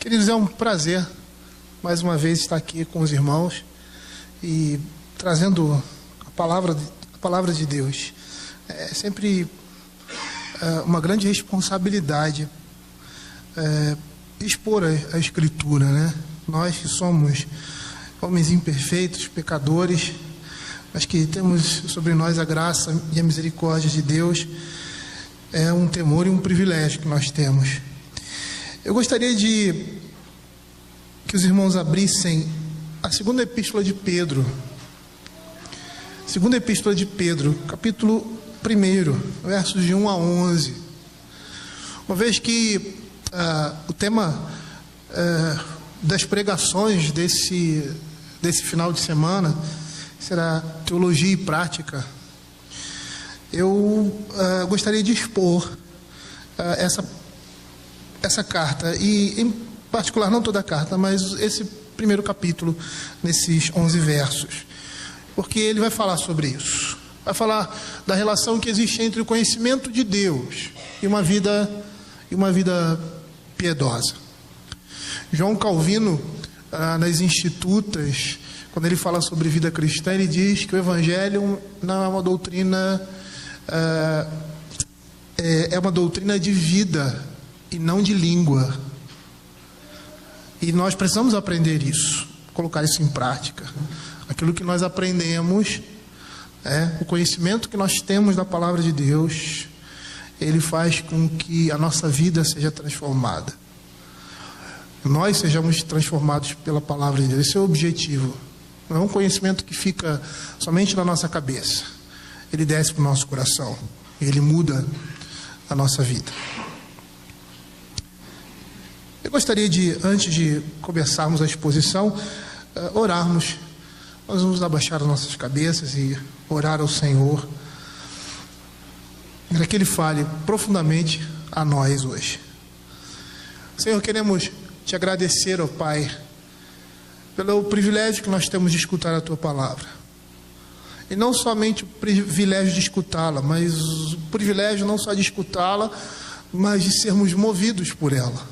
Queridos, é um prazer mais uma vez estar aqui com os irmãos e trazendo a palavra de Deus. É sempre uma grande responsabilidade expor a Escritura, né? Nós que somos homens imperfeitos, pecadores, mas que temos sobre nós a graça e a misericórdia de Deus, é um temor e um privilégio que nós temos. Eu gostaria que os irmãos abrissem a segunda epístola de Pedro. Segunda epístola de Pedro, capítulo 1, versos de 1 a 11. Uma vez que o tema das pregações desse final de semana será teologia e prática, eu gostaria de expor essa carta, e em particular não toda a carta, mas esse primeiro capítulo, nesses 11 versos, porque ele vai falar sobre isso, vai falar da relação que existe entre o conhecimento de Deus e uma vida piedosa. João Calvino, nas Institutas, quando ele fala sobre vida cristã, ele diz que o Evangelho não é uma doutrina, é uma doutrina de vida e não de língua. E nós precisamos aprender isso, colocar isso em prática. Aquilo que nós aprendemos, o conhecimento que nós temos da palavra de Deus, ele faz com que a nossa vida seja transformada. Nós sejamos transformados pela palavra de Deus. Esse é o objetivo. Não é um conhecimento que fica somente na nossa cabeça. Ele desce para o nosso coração. Ele muda a nossa vida. Eu gostaria de, antes de começarmos a exposição, orarmos. Nós vamos abaixar as nossas cabeças e orar ao Senhor, para que Ele fale profundamente a nós hoje. Senhor, queremos te agradecer, ó Pai, pelo privilégio que nós temos de escutar a Tua Palavra. E não somente o privilégio de escutá-la, mas o privilégio não só de escutá-la, mas de sermos movidos por ela.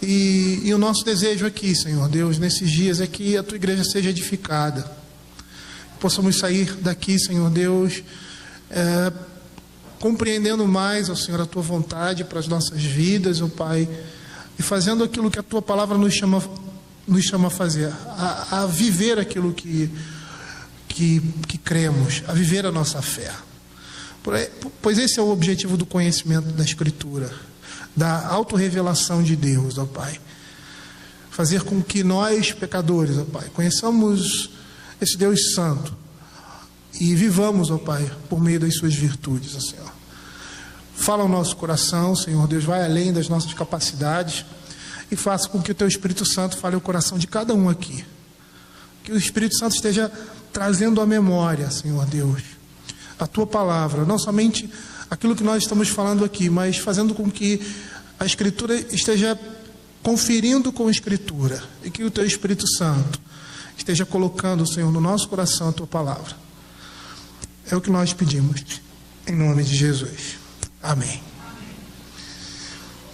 E o nosso desejo aqui, Senhor Deus, nesses dias, é que a Tua igreja seja edificada. Possamos sair daqui, Senhor Deus, compreendendo mais, ó Senhor, a Tua vontade para as nossas vidas, ó Pai, e fazendo aquilo que a Tua palavra nos chama a fazer, a viver aquilo que cremos, a viver a nossa fé. Pois esse é o objetivo do conhecimento da Escritura, da autorrevelação de Deus, ó Pai. Fazer com que nós, pecadores, ó Pai, conheçamos esse Deus Santo e vivamos, ó Pai, por meio das suas virtudes, ó Senhor. Fala ao nosso coração, Senhor Deus, vai além das nossas capacidades e faça com que o Teu Espírito Santo fale ao coração de cada um aqui. Que o Espírito Santo esteja trazendo à memória, Senhor Deus, a Tua palavra, não somente aquilo que nós estamos falando aqui, mas fazendo com que a Escritura esteja conferindo com a Escritura e que o Teu Espírito Santo esteja colocando, Senhor, no nosso coração a Tua palavra. É o que nós pedimos, em nome de Jesus. Amém.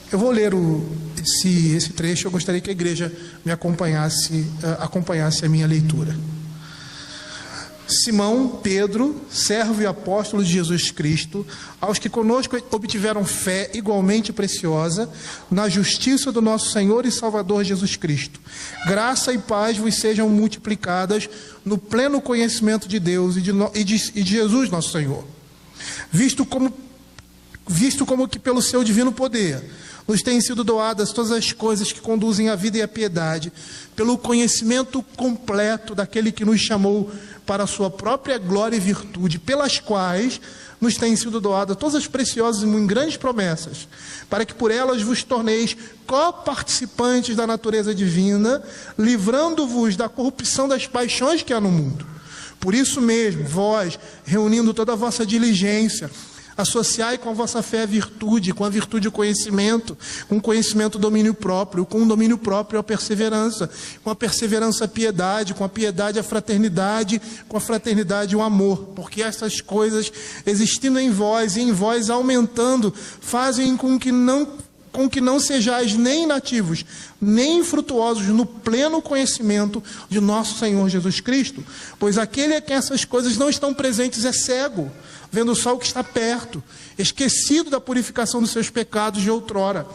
Eu vou ler esse trecho. Eu gostaria que a igreja me acompanhasse a minha leitura. Simão, Pedro, servo e apóstolo de Jesus Cristo, aos que conosco obtiveram fé igualmente preciosa, na justiça do nosso Senhor e Salvador Jesus Cristo. Graça e paz vos sejam multiplicadas no pleno conhecimento de Deus e de Jesus nosso Senhor. Visto como que pelo seu divino poder nos têm sido doadas todas as coisas que conduzem à vida e à piedade, pelo conhecimento completo daquele que nos chamou para a sua própria glória e virtude, pelas quais nos têm sido doadas todas as preciosas e muito grandes promessas, para que por elas vos torneis coparticipantes da natureza divina, livrando-vos da corrupção das paixões que há no mundo. Por isso mesmo, vós, reunindo toda a vossa diligência, associai com a vossa fé a virtude, com a virtude o conhecimento, com o conhecimento o domínio próprio, com o domínio próprio a perseverança, com a perseverança a piedade, com a piedade a fraternidade, com a fraternidade o amor, porque essas coisas existindo em vós e em vós aumentando, fazem com que não com que não sejais nem inativos, nem infrutuosos no pleno conhecimento de nosso Senhor Jesus Cristo, pois aquele a quem essas coisas não estão presentes é cego, vendo só o que está perto, esquecido da purificação dos seus pecados de outrora.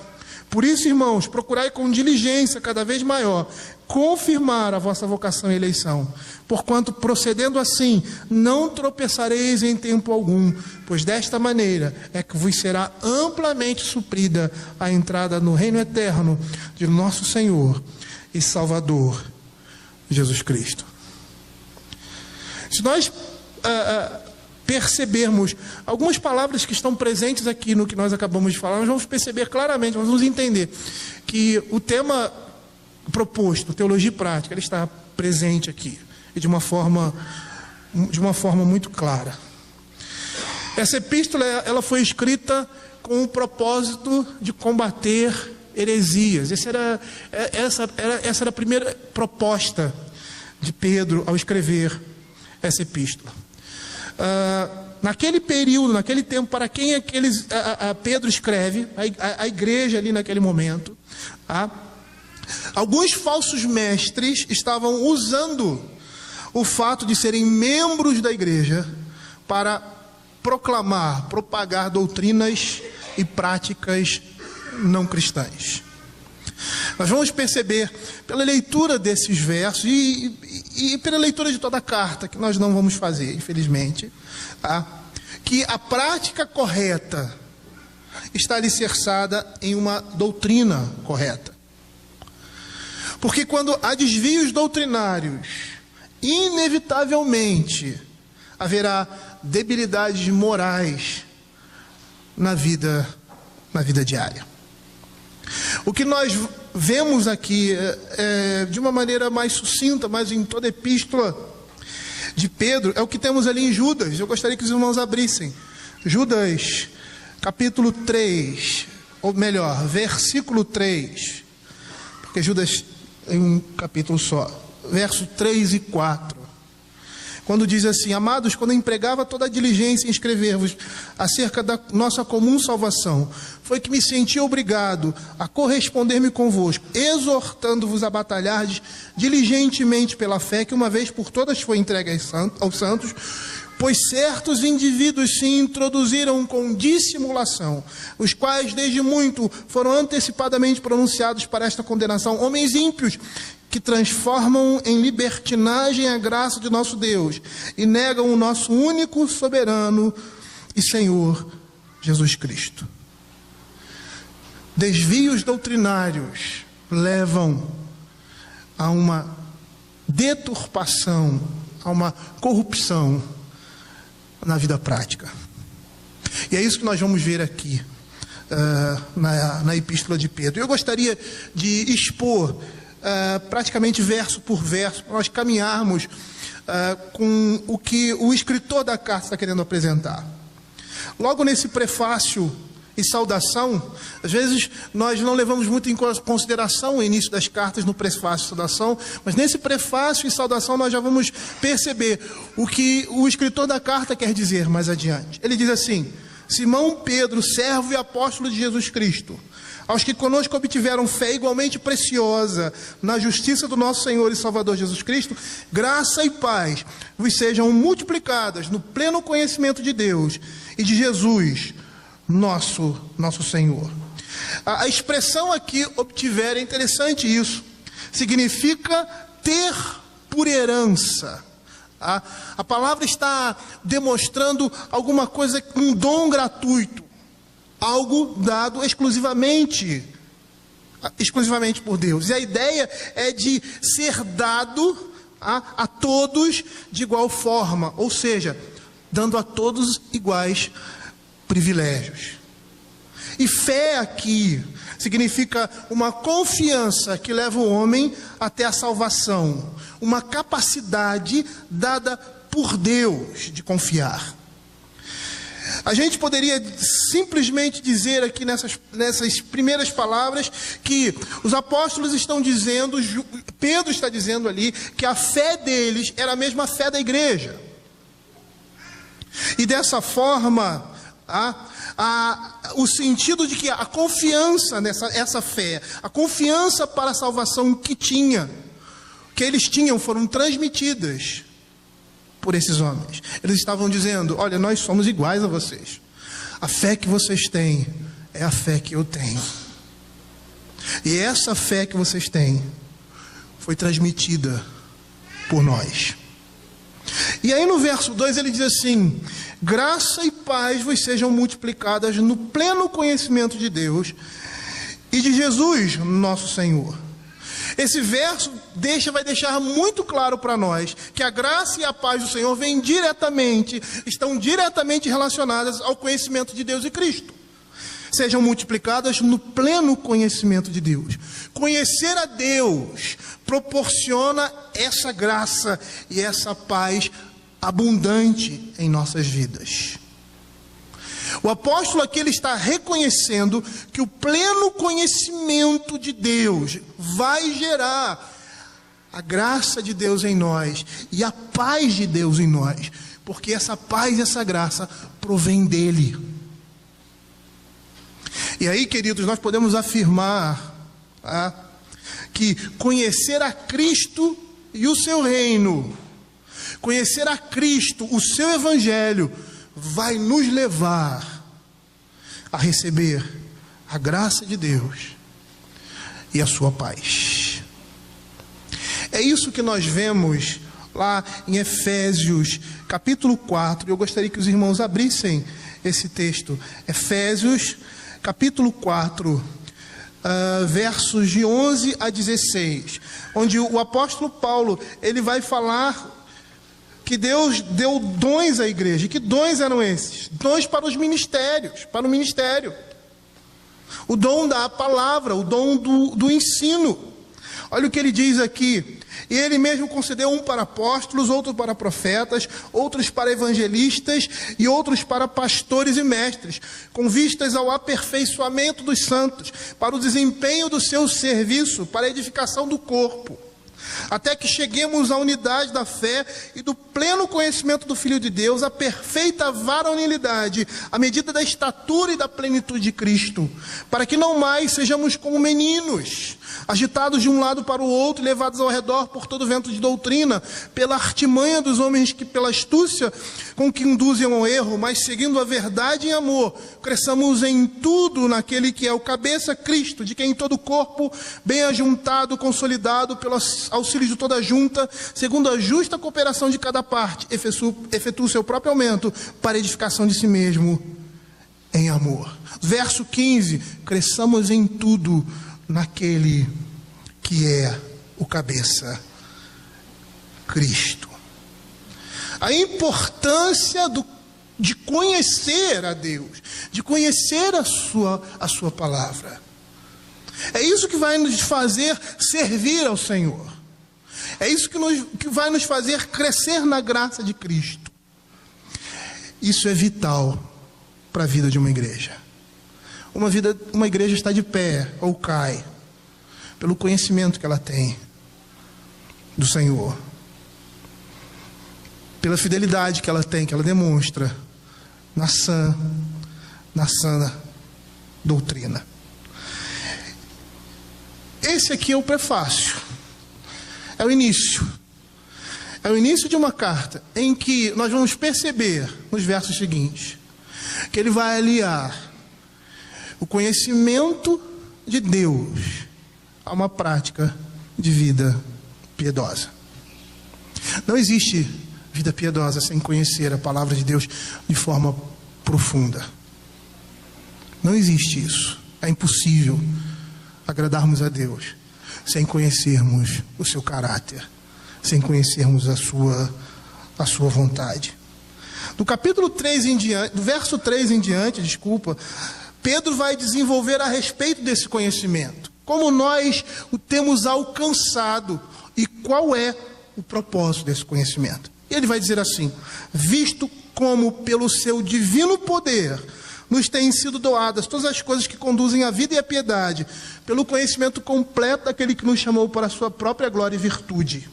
Por isso, irmãos, procurai com diligência cada vez maior confirmar a vossa vocação e eleição, porquanto procedendo assim não tropeçareis em tempo algum, pois desta maneira é que vos será amplamente suprida a entrada no reino eterno de nosso Senhor e Salvador Jesus Cristo. Se nós percebermos algumas palavras que estão presentes aqui no que nós acabamos de falar, nós vamos perceber claramente, nós vamos entender que o tema proposto, teologia prática, ele está presente aqui, e de uma forma muito clara. Essa epístola, ela foi escrita com o propósito de combater heresias. Essa era a primeira proposta de Pedro ao escrever essa epístola. Naquele período, naquele tempo, para quem Pedro escreve, a igreja ali naquele momento, alguns falsos mestres estavam usando o fato de serem membros da igreja para proclamar, propagar doutrinas e práticas não cristãs. Nós vamos perceber pela leitura desses versos e pela leitura de toda a carta, que nós não vamos fazer, infelizmente, que a prática correta está alicerçada em uma doutrina correta. Porque quando há desvios doutrinários, inevitavelmente haverá debilidades morais na vida diária. O que nós vemos aqui de uma maneira mais sucinta, mas em toda a epístola de Pedro, é o que temos ali em Judas. Eu gostaria que os irmãos abrissem Judas capítulo 3, ou melhor, versículo 3, porque Judas em um capítulo só, verso 3 e 4, quando diz assim: amados, quando empregava toda a diligência em escrever-vos acerca da nossa comum salvação, foi que me senti obrigado a corresponder-me convosco, exortando-vos a batalhardes diligentemente pela fé que uma vez por todas foi entregue aos santos, pois certos indivíduos se introduziram com dissimulação, os quais desde muito foram antecipadamente pronunciados para esta condenação, homens ímpios, que transformam em libertinagem a graça de nosso Deus e negam o nosso único soberano e Senhor Jesus Cristo. Desvios doutrinários levam a uma deturpação, a uma corrupção na vida prática. E é isso que nós vamos ver aqui na epístola de Pedro. Eu gostaria de expor praticamente verso por verso, para nós caminharmos com o que o escritor da carta está querendo apresentar. Logo nesse prefácio e saudação, às vezes nós não levamos muito em consideração o início das cartas no prefácio e saudação, mas nesse prefácio e saudação nós já vamos perceber o que o escritor da carta quer dizer mais adiante. Ele diz assim: Simão Pedro, servo e apóstolo de Jesus Cristo, aos que conosco obtiveram fé igualmente preciosa na justiça do nosso Senhor e Salvador Jesus Cristo, graça e paz vos sejam multiplicadas no pleno conhecimento de Deus e de Jesus, nosso Senhor. A expressão aqui, obtiver, é interessante isso. Significa ter por herança. A palavra está demonstrando alguma coisa, um dom gratuito. Algo dado exclusivamente por Deus. E a ideia é de ser dado a todos de igual forma, ou seja, dando a todos iguais privilégios. E fé aqui significa uma confiança que leva o homem até a salvação, uma capacidade dada por Deus de confiar. A gente poderia simplesmente dizer aqui nessas primeiras palavras que os apóstolos estão dizendo, Pedro está dizendo ali, que a fé deles era a mesma fé da igreja. E dessa forma, o sentido de que a confiança essa fé, a confiança para a salvação que eles tinham, foram transmitidas por esses homens. Eles estavam dizendo: olha, nós somos iguais a vocês. A fé que vocês têm é a fé que eu tenho. E essa fé que vocês têm foi transmitida por nós. E aí no verso 2 ele diz assim: graça e paz vos sejam multiplicadas no pleno conhecimento de Deus e de Jesus, nosso Senhor. Esse verso vai deixar muito claro para nós que a graça e a paz do Senhor estão diretamente relacionadas ao conhecimento de Deus e Cristo. Sejam multiplicadas no pleno conhecimento de Deus. Conhecer a Deus proporciona essa graça e essa paz abundante em nossas vidas. O apóstolo aqui ele está reconhecendo que o pleno conhecimento de Deus vai gerar a graça de Deus em nós e a paz de Deus em nós, porque essa paz e essa graça provém dele. E aí, queridos, nós podemos afirmar que conhecer a Cristo e o seu reino, conhecer a Cristo, o seu evangelho, vai nos levar a receber a graça de Deus e a sua paz. É isso que nós vemos lá em Efésios capítulo 4. Eu gostaria que os irmãos abrissem esse texto. Efésios capítulo 4, versos de 11 a 16, onde o apóstolo Paulo ele vai falar que Deus deu dons à igreja. E que dons eram esses? Dons para os ministérios, para o ministério. O dom da palavra, o dom do ensino. Olha o que ele diz aqui: e ele mesmo concedeu um para apóstolos, outro para profetas, outros para evangelistas e outros para pastores e mestres, com vistas ao aperfeiçoamento dos santos, para o desempenho do seu serviço, para a edificação do corpo, até que cheguemos à unidade da fé e do pleno conhecimento do Filho de Deus, à perfeita varonilidade, à medida da estatura e da plenitude de Cristo, para que não mais sejamos como meninos, agitados de um lado para o outro e levados ao redor por todo vento de doutrina, pela artimanha dos homens que pela astúcia com que induzem ao erro, mas seguindo a verdade em amor, cresçamos em tudo naquele que é o cabeça, Cristo, de quem todo o corpo, bem ajuntado, consolidado pelo auxílio de toda a junta, segundo a justa cooperação de cada parte, efetua o seu próprio aumento para a edificação de si mesmo em amor. Verso 15: cresçamos em tudo naquele que é o cabeça, Cristo. A importância de conhecer a Deus, de conhecer a sua palavra. É isso que vai nos fazer servir ao Senhor. É isso que vai nos fazer crescer na graça de Cristo. Isso é vital para a vida de uma igreja. Uma igreja está de pé ou cai pelo conhecimento que ela tem do Senhor, pela fidelidade que ela tem, que ela demonstra na sã doutrina. Esse aqui é o prefácio, é o início de uma carta em que nós vamos perceber nos versos seguintes que ele vai aliar o conhecimento de Deus a uma prática de vida piedosa. Não existe vida piedosa sem conhecer a palavra de Deus de forma profunda. Não existe isso. É impossível agradarmos a Deus sem conhecermos o seu caráter, sem conhecermos a sua vontade. Do capítulo 3 em diante, do verso 3 em diante, Pedro vai desenvolver a respeito desse conhecimento, como nós o temos alcançado e qual é o propósito desse conhecimento. Ele vai dizer assim: visto como pelo seu divino poder nos têm sido doadas todas as coisas que conduzem à vida e à piedade, pelo conhecimento completo daquele que nos chamou para a sua própria glória e virtude.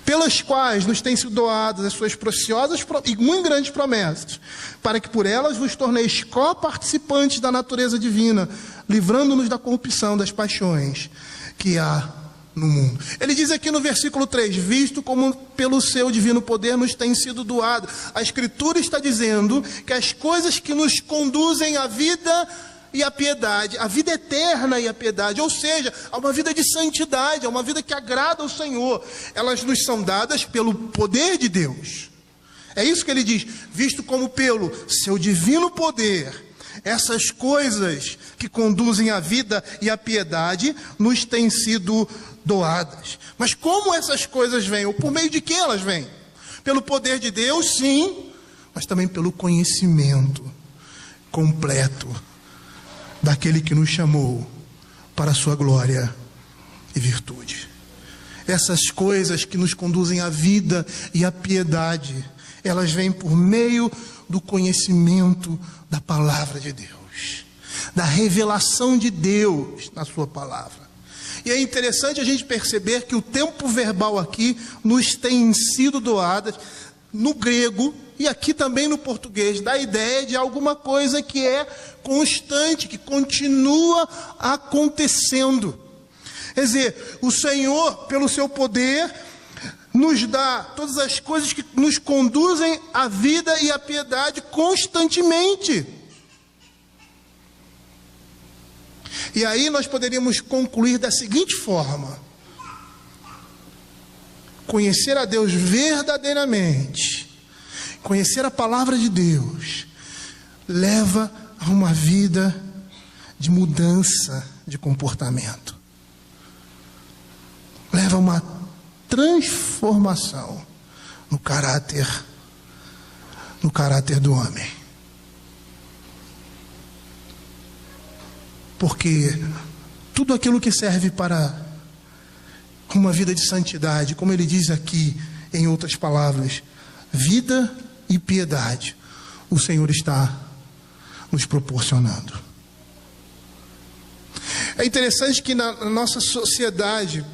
pelas quais nos têm sido doadas as suas preciosas e muito grandes promessas, para que por elas vos torneis co-participantes da natureza divina, livrando-nos da corrupção das paixões que há no mundo. Ele diz aqui no versículo 3, visto como pelo seu divino poder nos tem sido doado. A Escritura está dizendo que as coisas que nos conduzem à vida e à piedade, a vida eterna e a piedade, ou seja, a uma vida de santidade, a uma vida que agrada ao Senhor, elas nos são dadas pelo poder de Deus. É isso que ele diz, visto como pelo seu divino poder, essas coisas que conduzem à vida e à piedade nos têm sido doadas. Mas como essas coisas vêm? Ou por meio de que elas vêm? Pelo poder de Deus, sim, mas também pelo conhecimento completo daquele que nos chamou para a sua glória e virtude. Essas coisas que nos conduzem à vida e à piedade, elas vêm por meio do conhecimento da palavra de Deus, da revelação de Deus na sua palavra. E é interessante a gente perceber que o tempo verbal aqui nos tem sido doado no grego e aqui também no português, dá a ideia de alguma coisa que é constante, que continua acontecendo. Quer dizer, o Senhor, pelo seu poder, nos dá todas as coisas que nos conduzem à vida e à piedade constantemente. E aí nós poderíamos concluir da seguinte forma: conhecer a Deus verdadeiramente, conhecer a palavra de Deus, leva a uma vida de mudança de comportamento, leva a uma transformação no caráter do homem. Porque tudo aquilo que serve para uma vida de santidade, como ele diz aqui, em outras palavras, vida e piedade, o Senhor está nos proporcionando. É interessante que na nossa sociedade,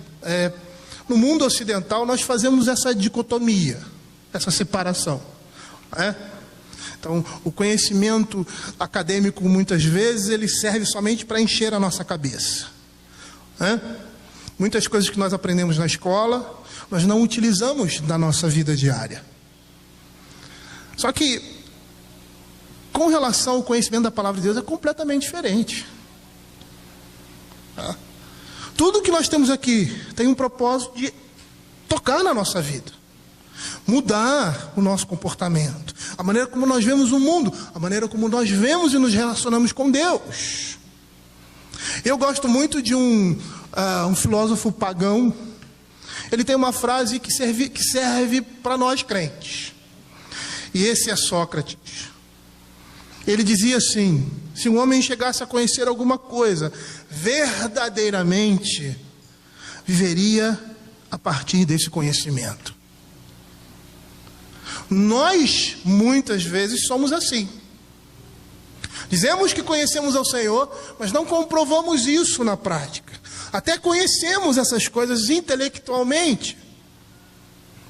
no mundo ocidental, nós fazemos essa dicotomia, essa separação. Então, o conhecimento acadêmico, muitas vezes, ele serve somente para encher a nossa cabeça. Muitas coisas que nós aprendemos na escola, nós não utilizamos na nossa vida diária. Só que, com relação ao conhecimento da palavra de Deus, é completamente diferente. Tudo que nós temos aqui tem um propósito de tocar na nossa vida, mudar o nosso comportamento, a maneira como nós vemos o mundo, a maneira como nós vemos e nos relacionamos com Deus. Eu gosto muito de um filósofo pagão. Ele tem uma frase que serve para nós crentes, e esse é Sócrates. Ele dizia assim: se um homem chegasse a conhecer alguma coisa verdadeiramente, viveria a partir desse conhecimento. Nós, muitas vezes, somos assim. Dizemos que conhecemos ao Senhor, mas não comprovamos isso na prática. Até conhecemos essas coisas intelectualmente.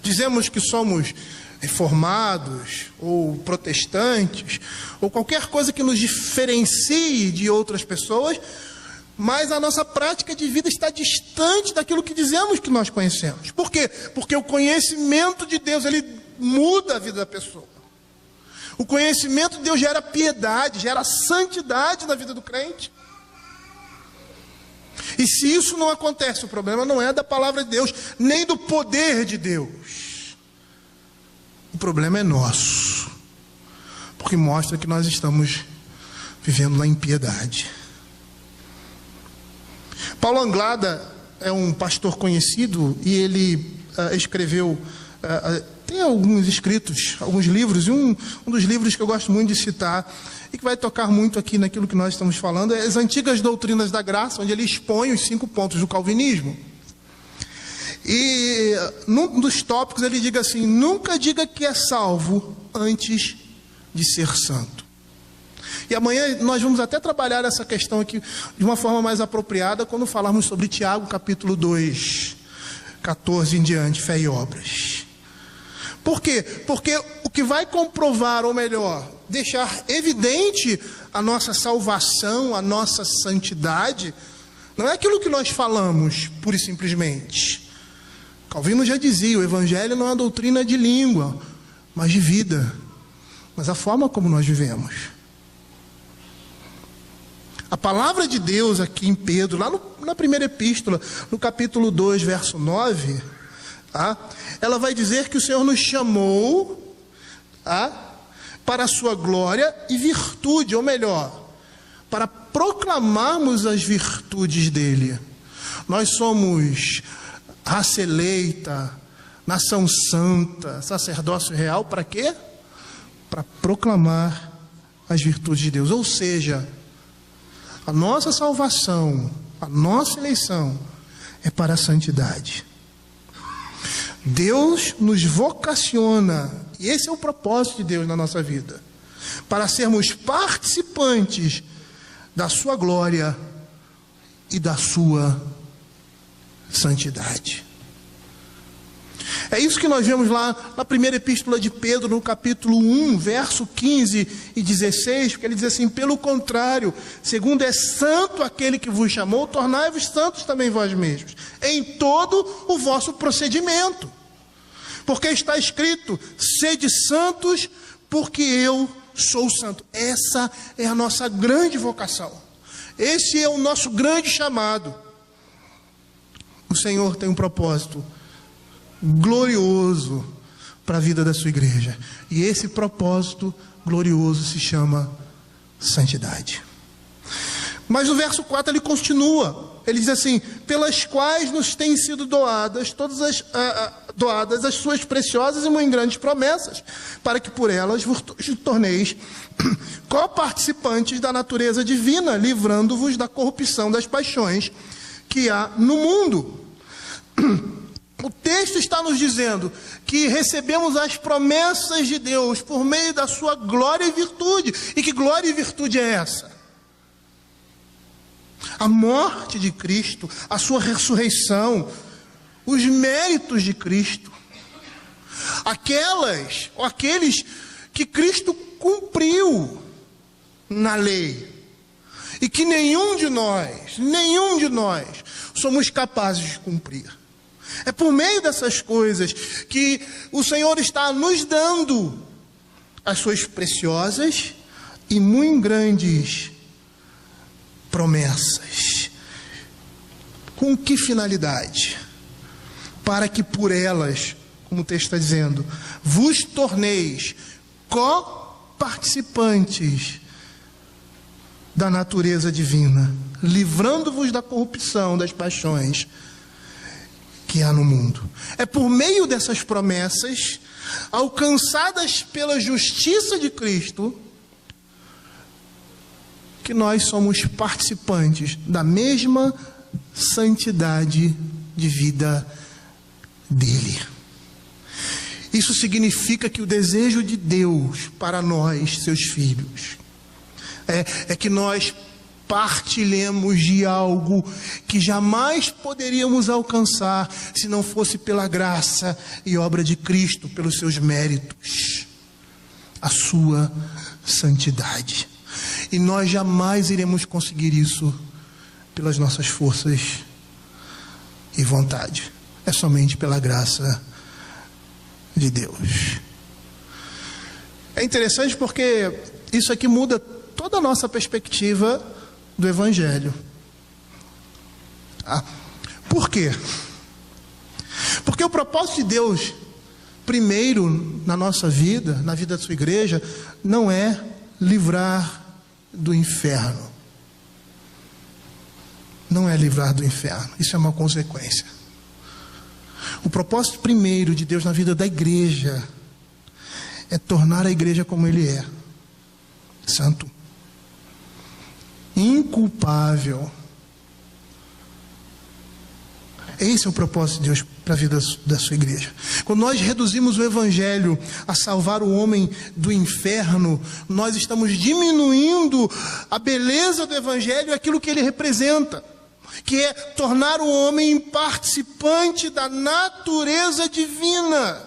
Dizemos que somos reformados, ou protestantes, ou qualquer coisa que nos diferencie de outras pessoas, mas a nossa prática de vida está distante daquilo que dizemos que nós conhecemos. Por quê? Porque o conhecimento de Deus, ele muda a vida da pessoa. O conhecimento de Deus gera piedade, gera santidade na vida do crente. E se isso não acontece, o problema não é da palavra de Deus, nem do poder de Deus. O problema é nosso, porque mostra que nós estamos vivendo na impiedade. Paulo Anglada é um pastor conhecido e ele escreveu, tem alguns escritos, alguns livros, e um dos livros que eu gosto muito de citar e que vai tocar muito aqui naquilo que nós estamos falando é As Antigas Doutrinas da Graça, onde ele expõe os 5 pontos do calvinismo. E num dos tópicos ele diz assim: nunca diga que é salvo antes de ser santo. E amanhã nós vamos até trabalhar essa questão aqui de uma forma mais apropriada quando falarmos sobre Tiago capítulo 2, 14 em diante, fé e obras. Por quê? Porque o que vai comprovar, ou melhor, deixar evidente a nossa salvação, a nossa santidade, não é aquilo que nós falamos, pura e simplesmente. Calvino já dizia, o evangelho não é uma doutrina de língua, mas de vida, mas a forma como nós vivemos. A palavra de Deus aqui em Pedro, lá na primeira epístola, no capítulo 2, verso 9, tá? Ela vai dizer que o Senhor nos chamou, tá? Para a sua glória e virtude, ou melhor, para proclamarmos as virtudes dele. Nós somos raça eleita, nação santa, sacerdócio real, para quê? Para proclamar as virtudes de Deus. Ou seja, a nossa salvação, a nossa eleição é para a santidade. Deus nos vocaciona, e esse é o propósito de Deus na nossa vida, para sermos participantes da sua glória e da sua santidade. É isso que nós vemos lá na primeira epístola de Pedro, no capítulo 1, verso 15 e 16, porque ele diz assim: pelo contrário, segundo é santo aquele que vos chamou, tornai-vos santos também vós mesmos, em todo o vosso procedimento. Porque está escrito: sede santos, porque eu sou santo. Essa é a nossa grande vocação. Esse é o nosso grande chamado. O Senhor tem um propósito glorioso para a vida da sua igreja. E esse propósito glorioso se chama santidade. Mas no verso 4 ele continua. Ele diz assim: pelas quais nos têm sido doadas doadas as suas preciosas e muito grandes promessas, para que por elas vos torneis coparticipantes da natureza divina, livrando-vos da corrupção das paixões que há no mundo. O texto está nos dizendo que recebemos as promessas de Deus por meio da sua glória e virtude. E que glória e virtude é essa? A morte de Cristo, a sua ressurreição, os méritos de Cristo, aqueles que Cristo cumpriu na lei, e que nenhum de nós somos capazes de cumprir. É por meio dessas coisas que o Senhor está nos dando as suas preciosas e muito grandes promessas. Com que finalidade? Para que por elas, como o texto está dizendo, vos torneis coparticipantes da natureza divina, livrando-vos da corrupção das paixões que há no mundo. É por meio dessas promessas, alcançadas pela justiça de Cristo, que nós somos participantes da mesma santidade de vida dele. Isso significa que o desejo de Deus para nós, seus filhos, é que nós partilhemos de algo que jamais poderíamos alcançar se não fosse pela graça e obra de Cristo, pelos seus méritos, a sua santidade. E nós jamais iremos conseguir isso pelas nossas forças e vontade. É somente pela graça de Deus. É interessante porque isso aqui muda toda a nossa perspectiva do Evangelho. Por quê? Porque o propósito de Deus, primeiro na nossa vida, na vida da sua igreja, não é livrar do inferno. Não é livrar do inferno. Isso é uma consequência. O propósito primeiro de Deus na vida da igreja é tornar a igreja como Ele é: santo, inculpável. Esse é o propósito de Deus para a vida da sua igreja. Quando nós reduzimos o Evangelho a salvar o homem do inferno, nós estamos diminuindo a beleza do Evangelho e aquilo que ele representa. que é tornar o homem participante da natureza divina.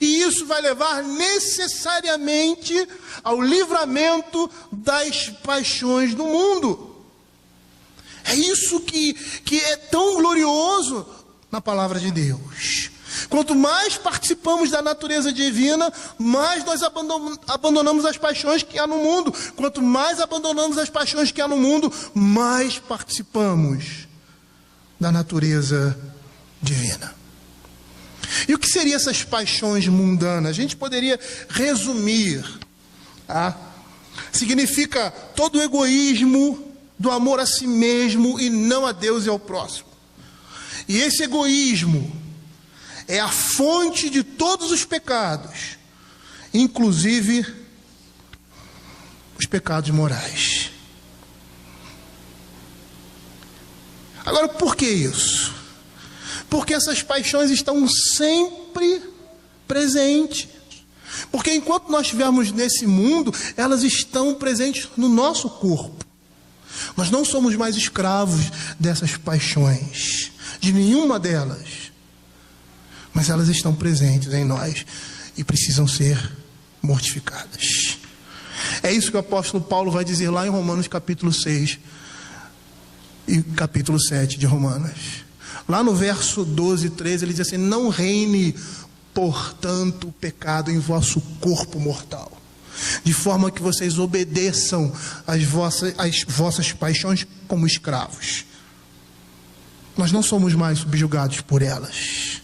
E isso vai levar necessariamente ao livramento das paixões do mundo. É isso que é tão glorioso na palavra de Deus. Quanto mais participamos da natureza divina, mais nós abandonamos as paixões que há no mundo. Quanto mais abandonamos as paixões que há no mundo, mais participamos da natureza divina. E o que seriam essas paixões mundanas? A gente poderia resumir. Significa todo o egoísmo do amor a si mesmo e não a Deus e ao próximo. E esse egoísmo é a fonte de todos os pecados, inclusive os pecados morais. Agora, por que isso? Porque essas paixões estão sempre presentes. Porque enquanto nós estivermos nesse mundo, elas estão presentes no nosso corpo. Nós não somos mais escravos dessas paixões, de nenhuma delas. Mas elas estão presentes em nós e precisam ser mortificadas. É isso que o apóstolo Paulo vai dizer lá em Romanos capítulo 6 e capítulo 7 de Romanos. Lá no verso 12 e 13 ele diz assim: não reine, portanto, o pecado em vosso corpo mortal, de forma que vocês obedeçam às vossas paixões como escravos. Nós não somos mais subjugados por elas,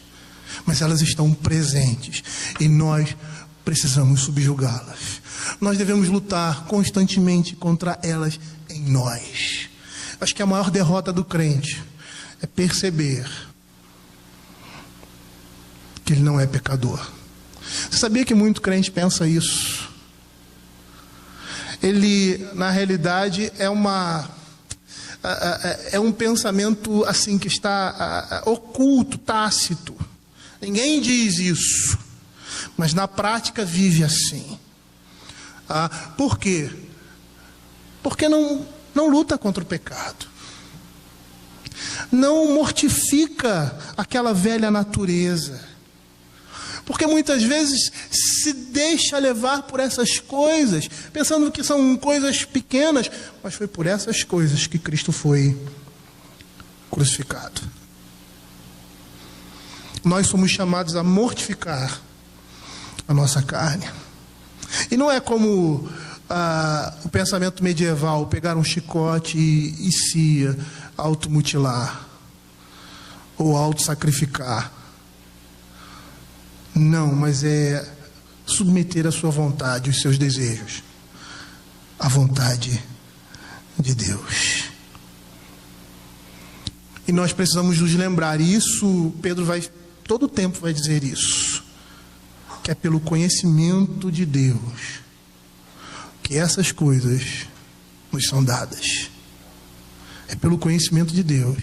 mas elas estão presentes e nós precisamos subjugá-las. Nós devemos lutar constantemente contra elas em nós. Acho que a maior derrota do crente é perceber que ele não é pecador. Você sabia que muito crente pensa isso? Ele, na realidade, é um pensamento assim que está oculto, tácito. Ninguém diz isso, mas na prática vive assim. Por quê? Porque não luta contra o pecado, não mortifica aquela velha natureza, porque muitas vezes se deixa levar por essas coisas, pensando que são coisas pequenas, mas foi por essas coisas que Cristo foi crucificado. Nós somos chamados a mortificar a nossa carne. E não é como o pensamento medieval, pegar um chicote e se automutilar ou autossacrificar. Não, mas é submeter a sua vontade, os seus desejos, à vontade de Deus. E nós precisamos nos lembrar isso. Pedro todo o tempo vai dizer isso, que é pelo conhecimento de Deus que essas coisas nos são dadas. É pelo conhecimento de Deus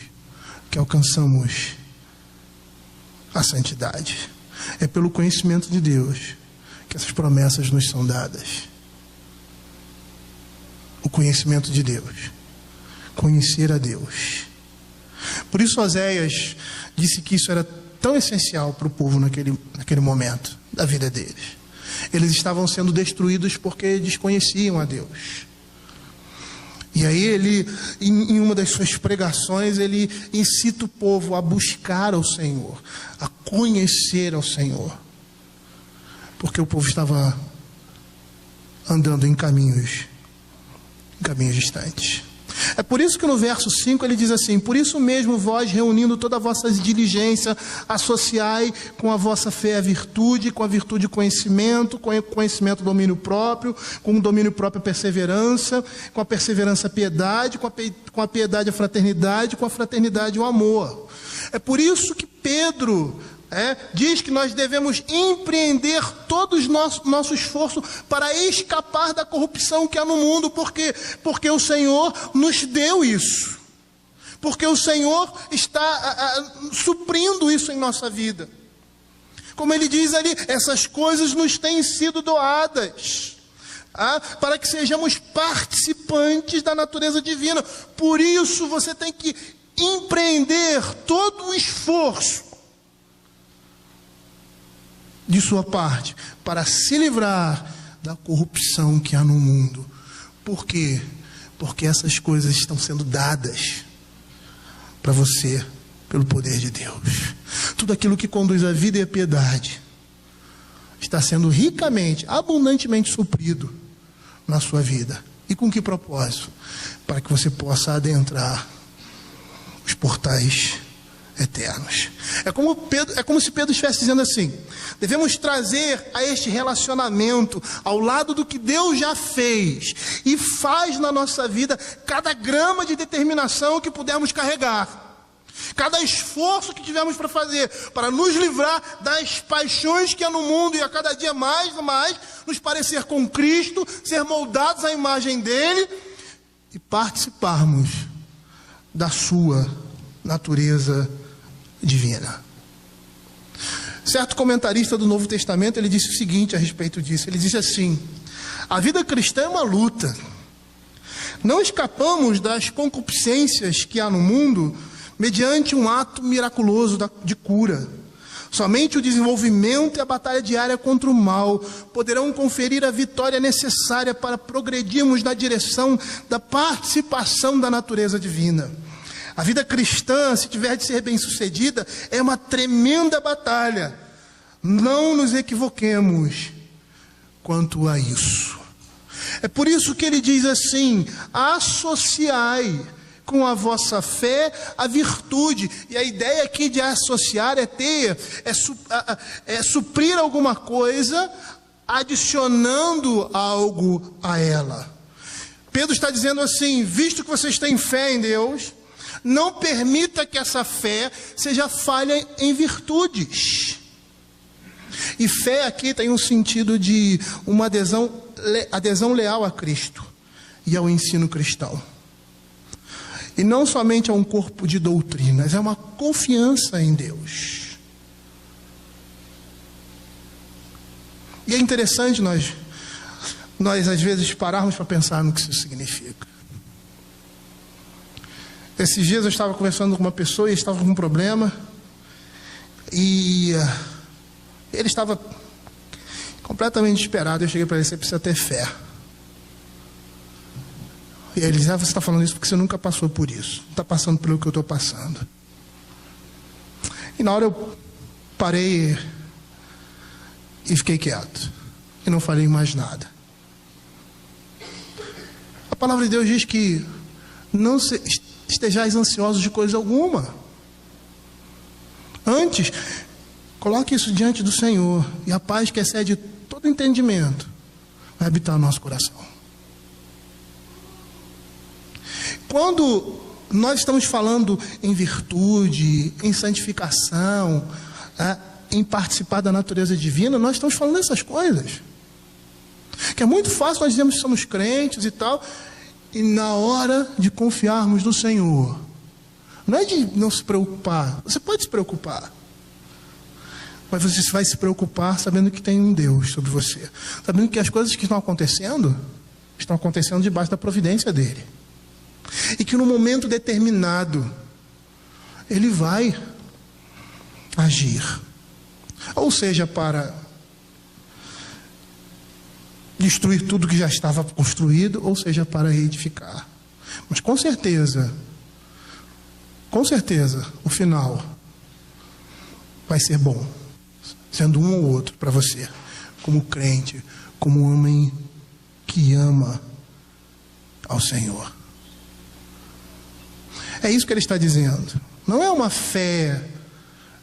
que alcançamos a santidade. É pelo conhecimento de Deus que essas promessas nos são dadas. O conhecimento de Deus, conhecer a Deus. Por isso Oséias disse que isso era tão essencial para o povo naquele momento da vida deles. Eles estavam sendo destruídos porque desconheciam a Deus. E aí ele, em uma das suas pregações, ele incita o povo a buscar ao Senhor, a conhecer ao Senhor, porque o povo estava andando em caminhos distantes. É por isso que no verso 5 ele diz assim: por isso mesmo vós, reunindo toda a vossa diligência, associai com a vossa fé a virtude, com a virtude conhecimento, com o conhecimento domínio próprio, com o domínio próprio a perseverança, com a perseverança a piedade, com a piedade a fraternidade, com a fraternidade o amor. É por isso que Pedro diz que nós devemos empreender todo o nosso esforço para escapar da corrupção que há no mundo. Por quê? Porque o Senhor nos deu isso. Porque o Senhor está suprindo isso em nossa vida. Como ele diz ali, essas coisas nos têm sido doadas, para que sejamos participantes da natureza divina. Por isso você tem que empreender todo o esforço de sua parte para se livrar da corrupção que há no mundo. Por quê? Porque essas coisas estão sendo dadas para você pelo poder de Deus. Tudo aquilo que conduz à vida e à piedade está sendo ricamente, abundantemente suprido na sua vida. E com que propósito? Para que você possa adentrar os portais eternos. É como se Pedro estivesse dizendo assim: devemos trazer a este relacionamento, ao lado do que Deus já fez e faz na nossa vida, cada grama de determinação que pudermos carregar, cada esforço que tivermos para fazer, para nos livrar das paixões que há no mundo e a cada dia mais e mais nos parecer com Cristo, ser moldados à imagem dele e participarmos da sua natureza divina. Certo comentarista do Novo Testamento, ele disse o seguinte a respeito disso. Ele disse assim: a vida cristã é uma luta. Não escapamos das concupiscências que há no mundo mediante um ato miraculoso de cura. Somente o desenvolvimento e a batalha diária contra o mal poderão conferir a vitória necessária para progredirmos na direção da participação da natureza divina. A vida cristã, se tiver de ser bem-sucedida, é uma tremenda batalha. Não nos equivoquemos quanto a isso. É por isso que ele diz assim: associai com a vossa fé a virtude. E a ideia aqui de associar é suprir alguma coisa, adicionando algo a ela. Pedro está dizendo assim: visto que vocês têm fé em Deus, não permita que essa fé seja falha em virtudes. E fé aqui tem um sentido de uma adesão leal a Cristo e ao ensino cristão. E não somente a um corpo de doutrinas, é uma confiança em Deus. E é interessante nós às vezes pararmos para pensar no que isso significa. Esses dias eu estava conversando com uma pessoa e estava com um problema. E ele estava completamente desesperado. Eu cheguei para ele: você precisa ter fé. E ele disse: você está falando isso porque você nunca passou por isso. Não está passando pelo que eu estou passando. E na hora eu parei e fiquei quieto. E não falei mais nada. A palavra de Deus diz que não estejais ansiosos de coisa alguma. Antes, coloque isso diante do Senhor, e a paz que excede todo entendimento vai habitar no nosso coração. Quando nós estamos falando em virtude, em santificação, em participar da natureza divina, nós estamos falando dessas coisas. Que é muito fácil nós dizermos que somos crentes e tal, e na hora de confiarmos no Senhor, não é de não se preocupar. Você pode se preocupar, mas você vai se preocupar sabendo que tem um Deus sobre você, sabendo que as coisas que estão acontecendo debaixo da providência dele, e que no momento determinado ele vai agir, ou seja, para destruir tudo que já estava construído, ou seja, para edificar. Mas com certeza, o final vai ser bom, sendo um ou outro para você, como crente, como homem que ama ao Senhor. É isso que ele está dizendo. Não é uma fé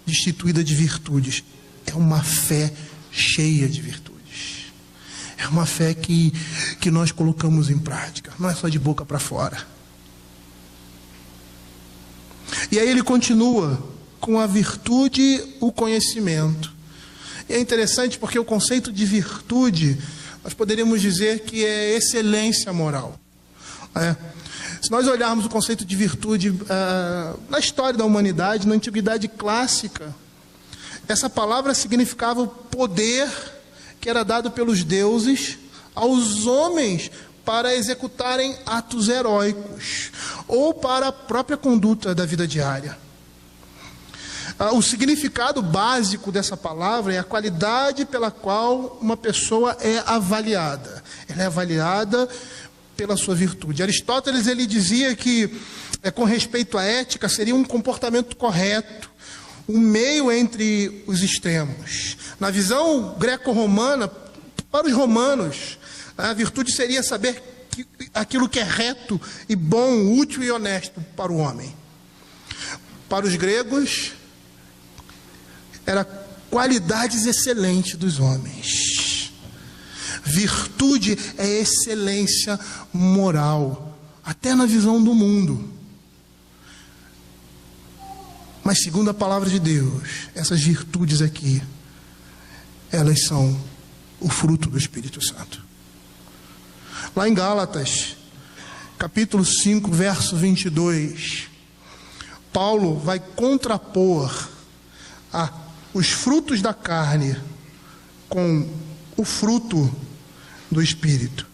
destituída de virtudes, é uma fé cheia de virtudes. É uma fé que nós colocamos em prática, não é só de boca para fora. E aí ele continua com a virtude, o conhecimento. E é interessante porque o conceito de virtude, nós poderíamos dizer que é excelência moral. Se nós olharmos o conceito de virtude na história da humanidade, na antiguidade clássica, essa palavra significava o poder que era dado pelos deuses aos homens para executarem atos heróicos ou para a própria conduta da vida diária. O significado básico dessa palavra é a qualidade pela qual uma pessoa é avaliada. Ela é avaliada pela sua virtude. Aristóteles, ele dizia que, com respeito à ética, seria um comportamento correto, um meio entre os extremos. Na visão greco-romana, para os romanos, a virtude seria saber aquilo que é reto e bom, útil e honesto para o homem. Para os gregos, era qualidades excelentes dos homens. Virtude é excelência moral, até na visão do mundo. Mas segundo a palavra de Deus, essas virtudes aqui, elas são o fruto do Espírito Santo. Lá em Gálatas, capítulo 5, verso 22, Paulo vai contrapor os frutos da carne com o fruto do Espírito.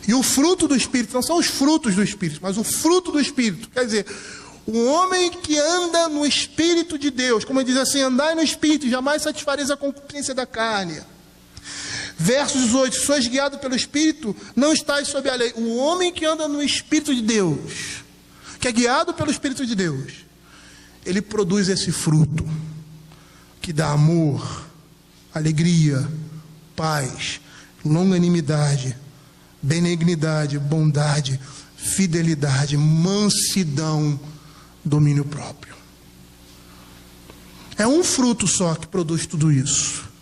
E o fruto do Espírito não são os frutos do Espírito, mas o fruto do Espírito. Quer dizer, o homem que anda no Espírito de Deus, como ele diz assim, andai no Espírito e jamais satisfareis a concupiscência da carne. Verso 18, se sois guiado pelo Espírito, não estáis sob a lei. O homem que anda no Espírito de Deus, que é guiado pelo Espírito de Deus, ele produz esse fruto que dá amor, alegria, paz, longanimidade, benignidade, bondade, fidelidade, mansidão, domínio próprio. É um fruto só que produz tudo isso.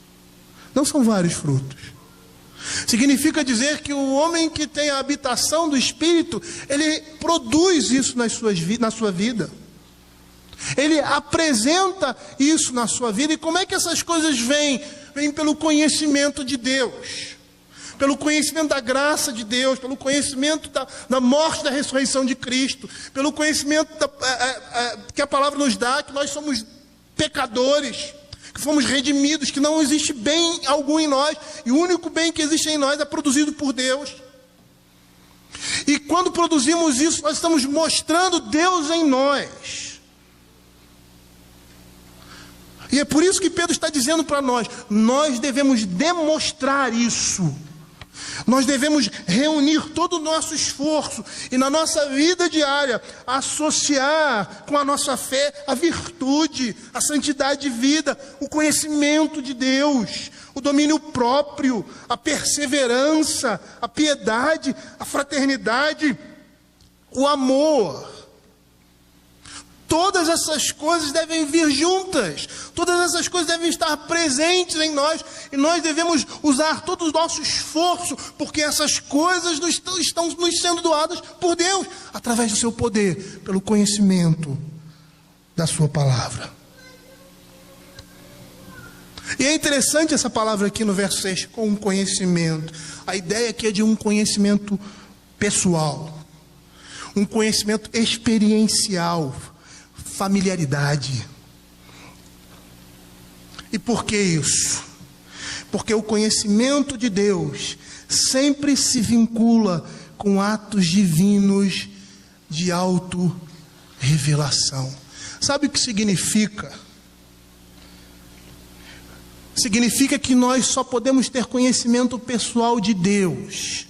Não são vários frutos. Significa dizer que o homem que tem a habitação do Espírito, ele produz isso na sua vida. Ele apresenta isso na sua vida. E como é que essas coisas vêm? Vêm pelo conhecimento de Deus, pelo conhecimento da graça de Deus, pelo conhecimento da morte e da ressurreição de Cristo, pelo conhecimento que a palavra nos dá, que nós somos pecadores, que fomos redimidos, que não existe bem algum em nós, e o único bem que existe em nós é produzido por Deus. E quando produzimos isso, nós estamos mostrando Deus em nós. E é por isso que Pedro está dizendo para nós, nós devemos demonstrar isso. Nós devemos reunir todo o nosso esforço e na nossa vida diária associar com a nossa fé a virtude, a santidade de vida, o conhecimento de Deus, o domínio próprio, a perseverança, a piedade, a fraternidade, o amor. Todas essas coisas devem vir juntas. Todas essas coisas devem estar presentes em nós. E nós devemos usar todo o nosso esforço, porque essas coisas estão nos sendo doadas por Deus, através do seu poder, pelo conhecimento da sua palavra. E é interessante essa palavra aqui no verso 6, com conhecimento. A ideia aqui é de um conhecimento pessoal, um conhecimento experiencial, familiaridade. E por que isso? Porque o conhecimento de Deus sempre se vincula com atos divinos de auto-revelação. Sabe o que significa? Significa que nós só podemos ter conhecimento pessoal de Deus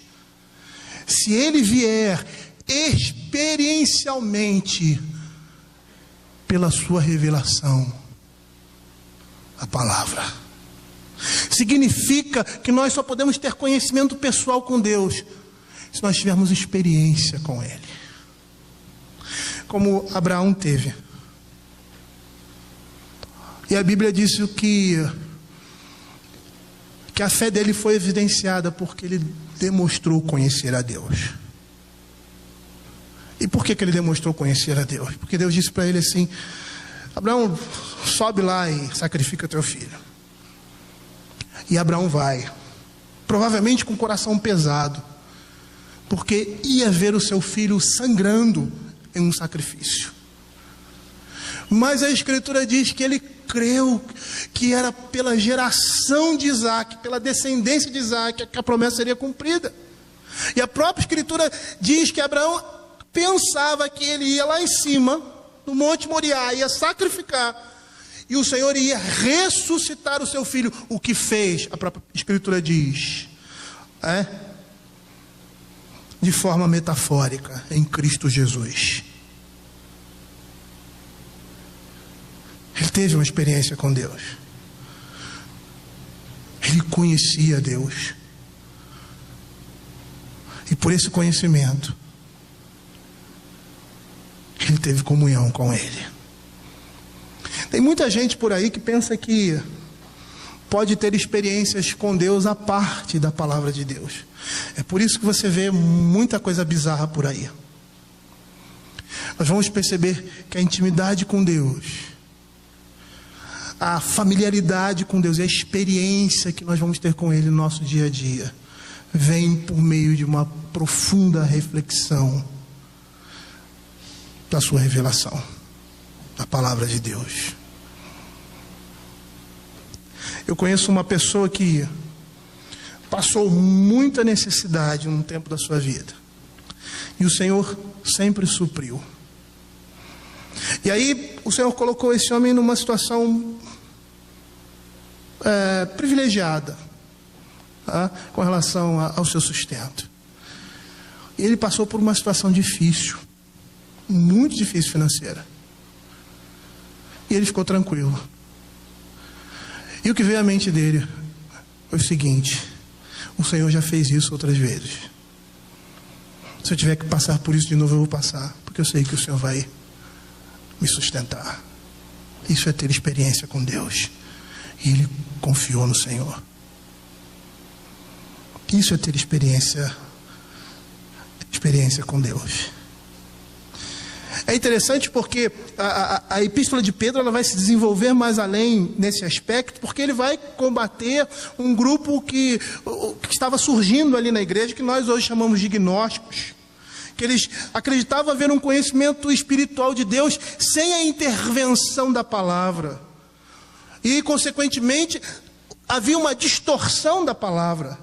se Ele vier experiencialmente pela sua revelação, a palavra. Significa que nós só podemos ter conhecimento pessoal com Deus se nós tivermos experiência com Ele, como Abraão teve. E a Bíblia diz que a fé dele foi evidenciada porque ele demonstrou conhecer a Deus. E por que ele demonstrou conhecer a Deus? Porque Deus disse para ele assim: Abraão, sobe lá e sacrifica teu filho. E Abraão vai, provavelmente com o coração pesado, porque ia ver o seu filho sangrando em um sacrifício. Mas a Escritura diz que ele creu que era pela geração de Isaac, pela descendência de Isaac, que a promessa seria cumprida. E a própria Escritura diz que Abraão pensava que ele ia lá em cima, no Monte Moriá, ia sacrificar, e o Senhor ia ressuscitar o seu filho. O que fez, a própria Escritura diz, de forma metafórica, em Cristo Jesus. Ele teve uma experiência com Deus. Ele conhecia Deus. E por esse conhecimento, ele teve comunhão com Ele. Tem muita gente por aí que pensa que pode ter experiências com Deus à parte da palavra de Deus. É por isso que você vê muita coisa bizarra por aí. Nós vamos perceber que a intimidade com Deus, a familiaridade com Deus e a experiência que nós vamos ter com Ele no nosso dia a dia, vem por meio de uma profunda reflexão da sua revelação, da palavra de Deus. Eu conheço uma pessoa que passou muita necessidade num tempo da sua vida, e o Senhor sempre supriu. E aí o Senhor colocou esse homem numa situação privilegiada, com relação ao seu sustento. E ele passou por uma situação difícil, muito difícil financeira, e ele ficou tranquilo. E o que veio à mente dele foi o seguinte: o Senhor já fez isso outras vezes. Se eu tiver que passar por isso de novo, eu vou passar, porque eu sei que o Senhor vai me sustentar. Isso é ter experiência com Deus. E ele confiou no Senhor. Isso é ter experiência com Deus. É interessante porque a epístola de Pedro, ela vai se desenvolver mais além nesse aspecto, porque ele vai combater um grupo que estava surgindo ali na igreja, que nós hoje chamamos de gnósticos, que eles acreditavam haver um conhecimento espiritual de Deus sem a intervenção da palavra, e consequentemente havia uma distorção da palavra.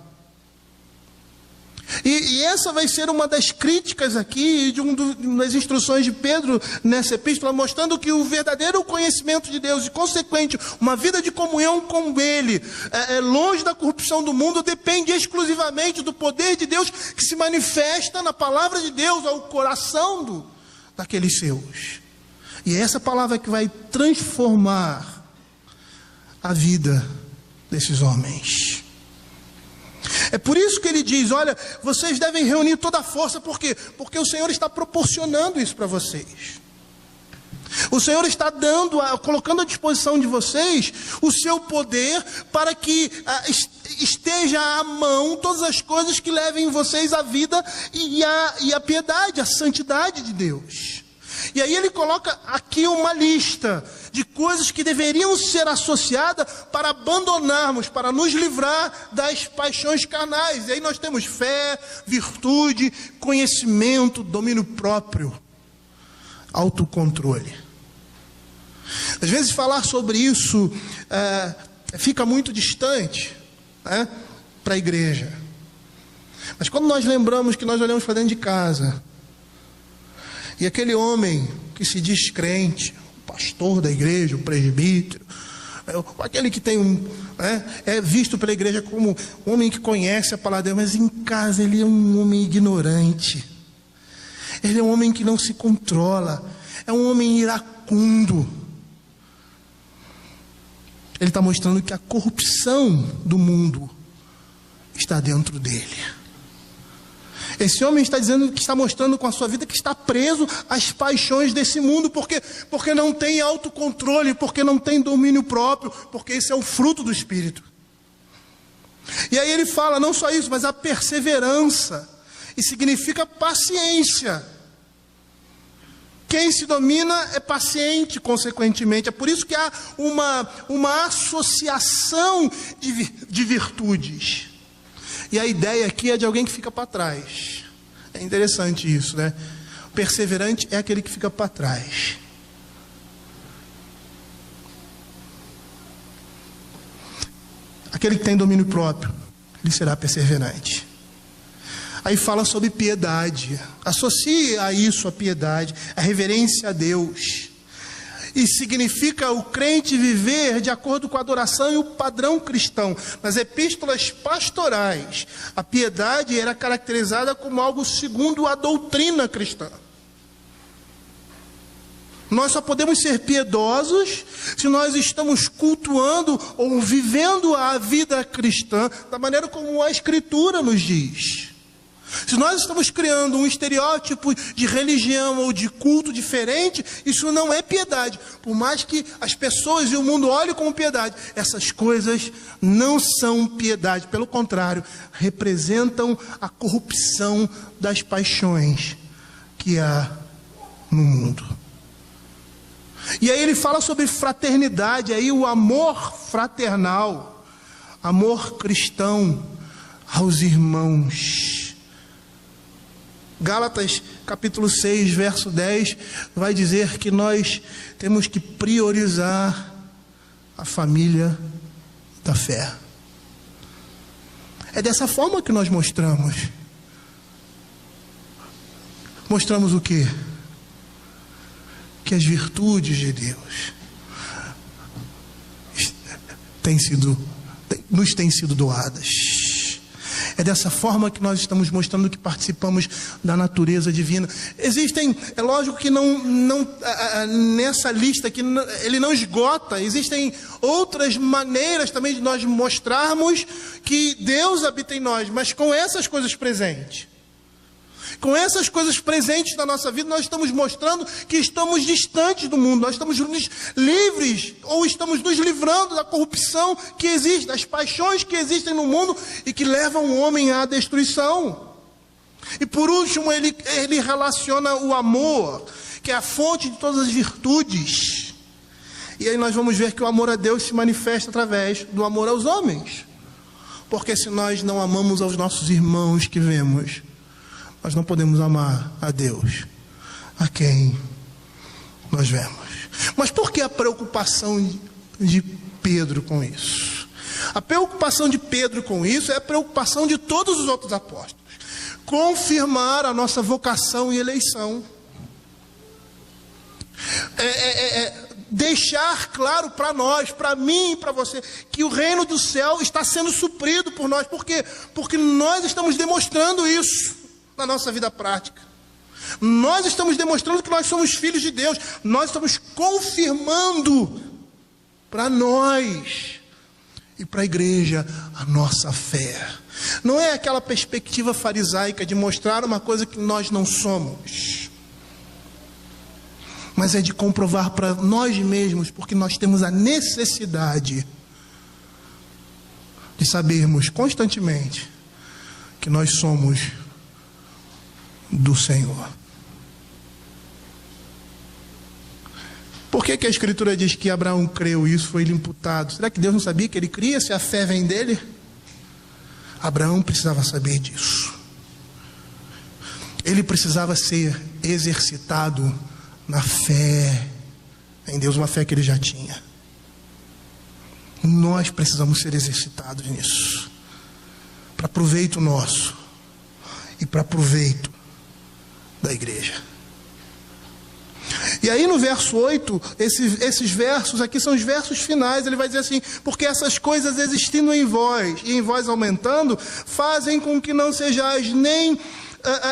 E essa vai ser uma das críticas aqui, das instruções de Pedro nessa epístola, mostrando que o verdadeiro conhecimento de Deus e consequente uma vida de comunhão com Ele, longe da corrupção do mundo, depende exclusivamente do poder de Deus que se manifesta na palavra de Deus ao coração daqueles seus. E é essa palavra que vai transformar a vida desses homens. É por isso que ele diz: olha, vocês devem reunir toda a força. Por quê? Porque o Senhor está proporcionando isso para vocês. O Senhor está colocando à disposição de vocês o seu poder para que esteja à mão todas as coisas que levem vocês à vida e à piedade, à santidade de Deus. E aí ele coloca aqui uma lista de coisas que deveriam ser associadas para abandonarmos, para nos livrar das paixões carnais. E aí nós temos fé, virtude, conhecimento, domínio próprio, autocontrole. Às vezes falar sobre isso fica muito distante, para a igreja. Mas quando nós lembramos que nós olhamos para dentro de casa, e aquele homem que se diz crente, o pastor da igreja, o presbítero, aquele que tem é visto pela igreja como um homem que conhece a palavra de Deus, mas em casa ele é um homem ignorante. Ele é um homem que não se controla, é um homem iracundo. Ele está mostrando que a corrupção do mundo está dentro dele. Esse homem está dizendo que está mostrando com a sua vida que está preso às paixões desse mundo, porque não tem autocontrole, porque não tem domínio próprio, porque esse é o fruto do Espírito. E aí ele fala não só isso, mas a perseverança, e significa paciência. Quem se domina é paciente, consequentemente. É por isso que há uma associação de virtudes. E a ideia aqui é de alguém que fica para trás. É interessante isso, né? O perseverante é aquele que fica para trás. Aquele que tem domínio próprio, ele será perseverante. Aí fala sobre piedade. Associa a isso a piedade, a reverência a Deus. E significa o crente viver de acordo com a adoração e o padrão cristão. Nas epístolas pastorais, a piedade era caracterizada como algo segundo a doutrina cristã. Nós só podemos ser piedosos se nós estamos cultuando ou vivendo a vida cristã da maneira como a Escritura nos diz. Se nós estamos criando um estereótipo de religião ou de culto diferente, isso não é piedade. Por mais que as pessoas e o mundo olhem como piedade, essas coisas não são piedade. Pelo contrário, representam a corrupção das paixões que há no mundo. E aí ele fala sobre fraternidade, aí o amor fraternal, amor cristão aos irmãos. Gálatas capítulo 6, verso 10, vai dizer que nós temos que priorizar a família da fé. É dessa forma que nós mostramos. Mostramos o quê? Que as virtudes de Deus nos têm sido doadas. É dessa forma que nós estamos mostrando que participamos da natureza divina. Existem, é lógico que nessa lista que ele não esgota, existem outras maneiras também de nós mostrarmos que Deus habita em nós, mas com essas coisas presentes. Com essas coisas presentes na nossa vida, nós estamos mostrando que estamos distantes do mundo, nós estamos livres, ou estamos nos livrando da corrupção que existe, das paixões que existem no mundo e que levam o homem à destruição. E por último, ele relaciona o amor, que é a fonte de todas as virtudes. E aí nós vamos ver que o amor a Deus se manifesta através do amor aos homens. Porque se nós não amamos aos nossos irmãos que vemos, nós não podemos amar a Deus, a quem nós vemos. Mas por que a preocupação de Pedro com isso? A preocupação de Pedro com isso é a preocupação de todos os outros apóstolos. Confirmar a nossa vocação e eleição. Deixar claro para nós, para mim e para você, que o reino do céu está sendo suprido por nós. Por quê? Porque nós estamos demonstrando isso na nossa vida prática. Nós estamos demonstrando que nós somos filhos de Deus. Nós estamos confirmando para nós e para a igreja a nossa fé. Não é aquela perspectiva farisaica de mostrar uma coisa que nós não somos, mas é de comprovar para nós mesmos, porque nós temos a necessidade de sabermos constantemente que nós somos do Senhor. Por que a Escritura diz que Abraão creu e isso foi-lhe imputado? Será que Deus não sabia que ele cria se a fé vem dele? Abraão precisava saber disso. Ele precisava ser exercitado na fé em Deus, uma fé que ele já tinha. Nós precisamos ser exercitados nisso, para proveito nosso e para proveito da igreja. E aí no verso 8, esses versos aqui são os versos finais. Ele vai dizer assim: porque essas coisas existindo em vós e em vós aumentando, fazem com que não sejais nem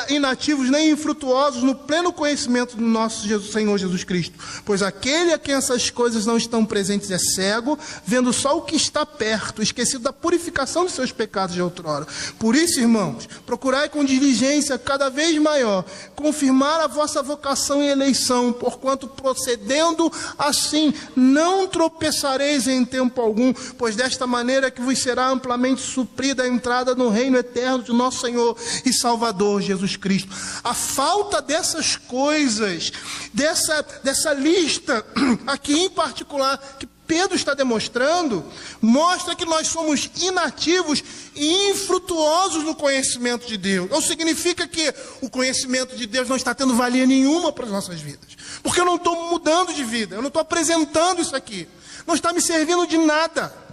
inativos, nem infrutuosos no pleno conhecimento do nosso Senhor Jesus Cristo. Pois aquele a quem essas coisas não estão presentes é cego, vendo só o que está perto, esquecido da purificação de seus pecados de outrora. Por isso, irmãos, procurai com diligência cada vez maior confirmar a vossa vocação e eleição, porquanto procedendo assim não tropeçareis em tempo algum, pois desta maneira que vos será amplamente suprida a entrada no reino eterno de nosso Senhor e Salvador Jesus Cristo. A falta dessas coisas, dessa lista aqui em particular que Pedro está demonstrando, mostra que nós somos inativos e infrutuosos no conhecimento de Deus. Ou significa que o conhecimento de Deus não está tendo valia nenhuma para as nossas vidas, porque eu não estou mudando de vida, eu não estou apresentando isso aqui, não está me servindo de nada.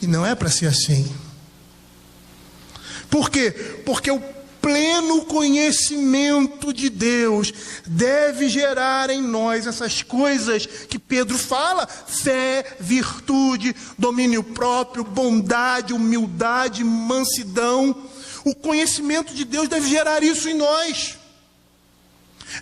E não é para ser assim. Por quê? Porque o pleno conhecimento de Deus deve gerar em nós essas coisas que Pedro fala: fé, virtude, domínio próprio, bondade, humildade, mansidão. O conhecimento de Deus deve gerar isso em nós.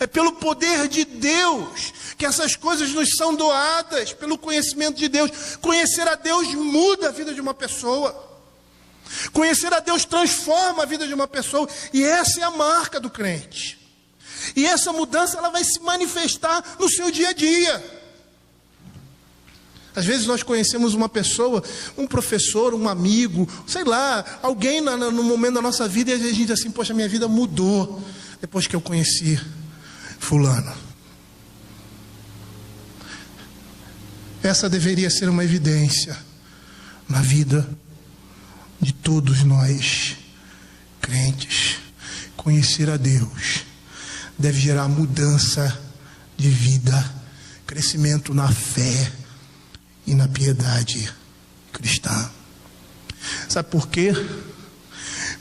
É pelo poder de Deus que essas coisas nos são doadas, pelo conhecimento de Deus. Conhecer a Deus muda a vida de uma pessoa. Conhecer a Deus transforma a vida de uma pessoa. E essa é a marca do crente. E essa mudança, ela vai se manifestar no seu dia a dia. Às vezes nós conhecemos uma pessoa, um professor, um amigo, sei lá, alguém no momento da nossa vida, e a gente diz assim: poxa, minha vida mudou depois que eu conheci fulano. Essa deveria ser uma evidência na vida de todos nós, crentes. Conhecer a Deus deve gerar mudança de vida, crescimento na fé e na piedade cristã. Sabe por quê?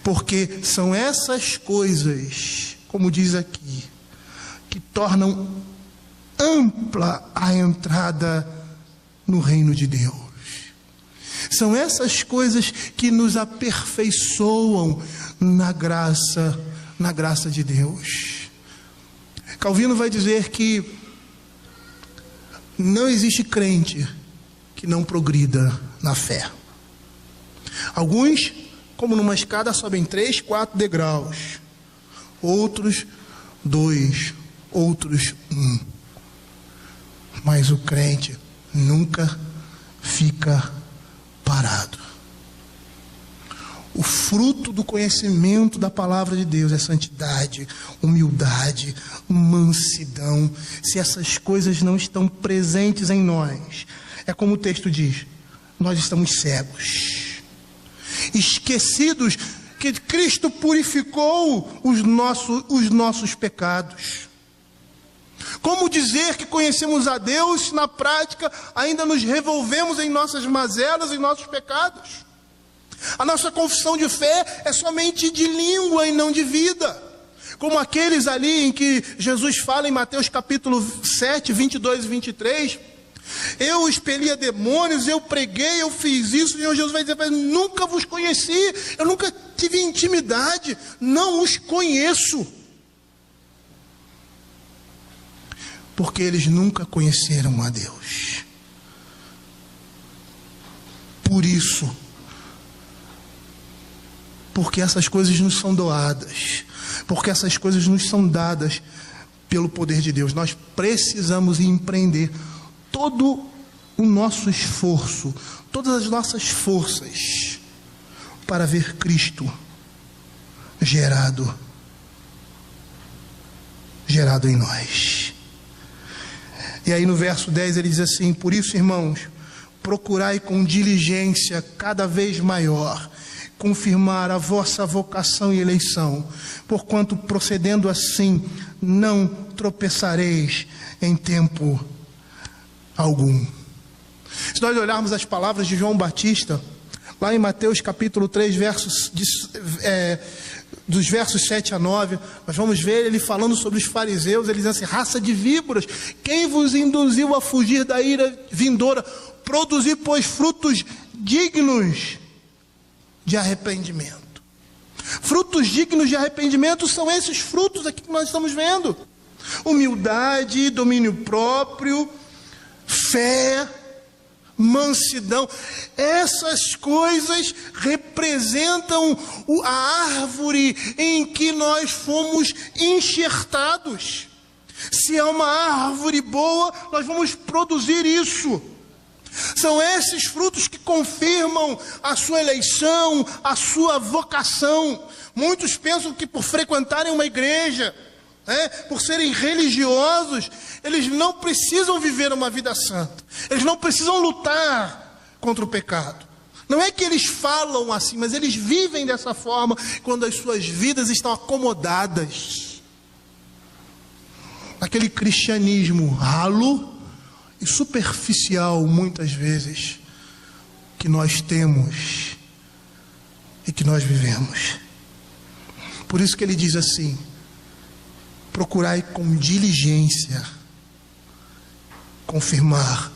Porque são essas coisas, como diz aqui, que tornam ampla a entrada no reino de Deus. São essas coisas que nos aperfeiçoam na graça de Deus. Calvino vai dizer que não existe crente que não progrida na fé. Alguns, como numa escada, sobem 3, 4 degraus. Outros 2, outros 1. Mas o crente nunca fica parado. O fruto do conhecimento da palavra de Deus é santidade, humildade, mansidão. Se essas coisas não estão presentes em nós, é como o texto diz: nós estamos cegos, esquecidos que Cristo purificou os nossos pecados. Como dizer que conhecemos a Deus se na prática ainda nos revolvemos em nossas mazelas e nossos pecados? A nossa confissão de fé é somente de língua e não de vida. Como aqueles ali em que Jesus fala em Mateus capítulo 7, 22 e 23... eu expelia demônios, eu preguei, eu fiz isso. E Jesus vai dizer: nunca vos conheci, eu nunca tive intimidade, não os conheço. Porque eles nunca conheceram a Deus. Por isso, porque essas coisas nos são doadas, porque essas coisas nos são dadas pelo poder de Deus, nós precisamos empreender todo o nosso esforço, todas as nossas forças, para ver Cristo gerado em nós. E aí no verso 10 ele diz assim: por isso, irmãos, procurai com diligência cada vez maior confirmar a vossa vocação e eleição, porquanto procedendo assim não tropeçareis em tempo algum. Se nós olharmos as palavras de João Batista, lá em Mateus capítulo 3, dos versos 7 a 9, nós vamos ver ele falando sobre os fariseus. Ele diz assim: raça de víboras, quem vos induziu a fugir da ira vindoura? Produzir, pois, frutos dignos de arrependimento. Frutos dignos de arrependimento são esses frutos aqui que nós estamos vendo: humildade, domínio próprio, fé, mansidão. Essas coisas representam a árvore em que nós fomos enxertados. Se é uma árvore boa, nós vamos produzir isso. São esses frutos que confirmam a sua eleição, a sua vocação. Muitos pensam que por frequentarem uma igreja, por serem religiosos, eles não precisam viver uma vida santa. Eles não precisam lutar contra o pecado. Não é que eles falam assim, mas eles vivem dessa forma quando as suas vidas estão acomodadas naquele cristianismo ralo e superficial, muitas vezes, que nós temos e que nós vivemos. Por isso que ele diz assim: procurai com diligência confirmar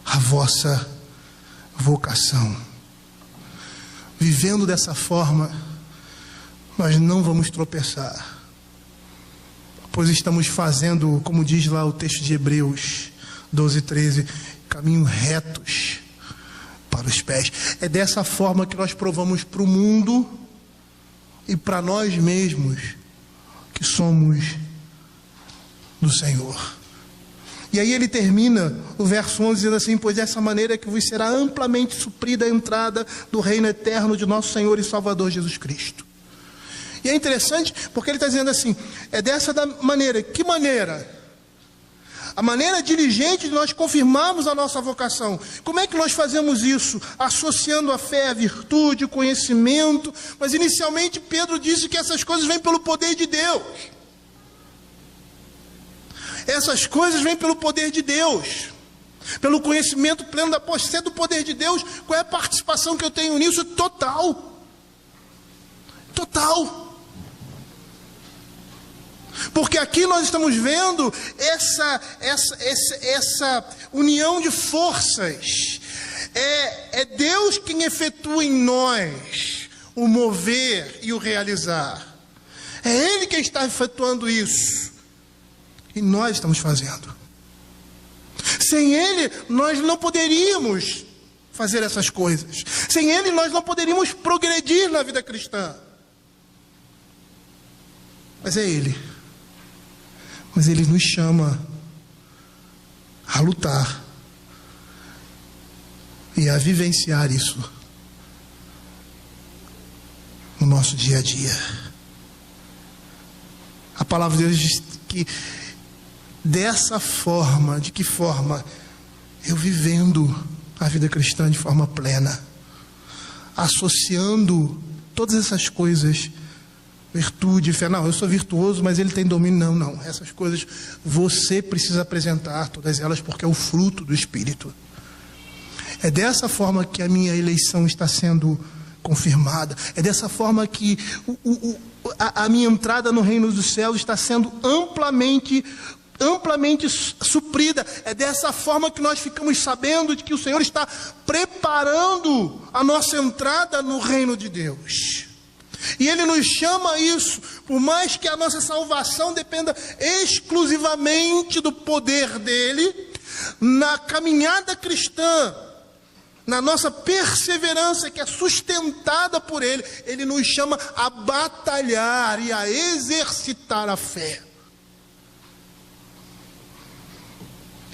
a vossa vocação. Vivendo dessa forma, nós não vamos tropeçar, pois estamos fazendo, como diz lá o texto de Hebreus 12:13, caminhos retos para os pés. É dessa forma que nós provamos para o mundo e para nós mesmos que somos do Senhor. E aí ele termina o verso 11 dizendo assim: pois dessa maneira que vos será amplamente suprida a entrada do reino eterno de nosso Senhor e Salvador Jesus Cristo. E é interessante porque ele está dizendo assim: é dessa maneira. Que maneira? A maneira diligente de nós confirmarmos a nossa vocação. Como é que nós fazemos isso? Associando a fé à virtude, conhecimento. Mas inicialmente Pedro disse que essas coisas vêm pelo poder de Deus. Essas coisas vêm pelo poder de Deus, pelo conhecimento pleno da potestade do poder de Deus. Qual é a participação que eu tenho nisso? Total. Porque aqui nós estamos vendo essa união de forças. É Deus quem efetua em nós o mover e o realizar. É Ele quem está efetuando isso. E nós estamos fazendo. Sem Ele, nós não poderíamos fazer essas coisas. Sem Ele, nós não poderíamos progredir na vida cristã. Mas é Ele. Mas Ele nos chama a lutar e a vivenciar isso no nosso dia a dia. A palavra de Deus diz que dessa forma, de que forma? Eu vivendo a vida cristã de forma plena, associando todas essas coisas, virtude, fé. Não, eu sou virtuoso, mas ele tem domínio. Não, essas coisas você precisa apresentar, todas elas, porque é o fruto do Espírito. É dessa forma que a minha eleição está sendo confirmada. É dessa forma que a minha entrada no reino dos céus está sendo amplamente suprida. É dessa forma que nós ficamos sabendo de que o Senhor está preparando a nossa entrada no reino de Deus. E Ele nos chama a isso, por mais que a nossa salvação dependa exclusivamente do poder dEle, na caminhada cristã, na nossa perseverança que é sustentada por Ele, Ele nos chama a batalhar e a exercitar a fé.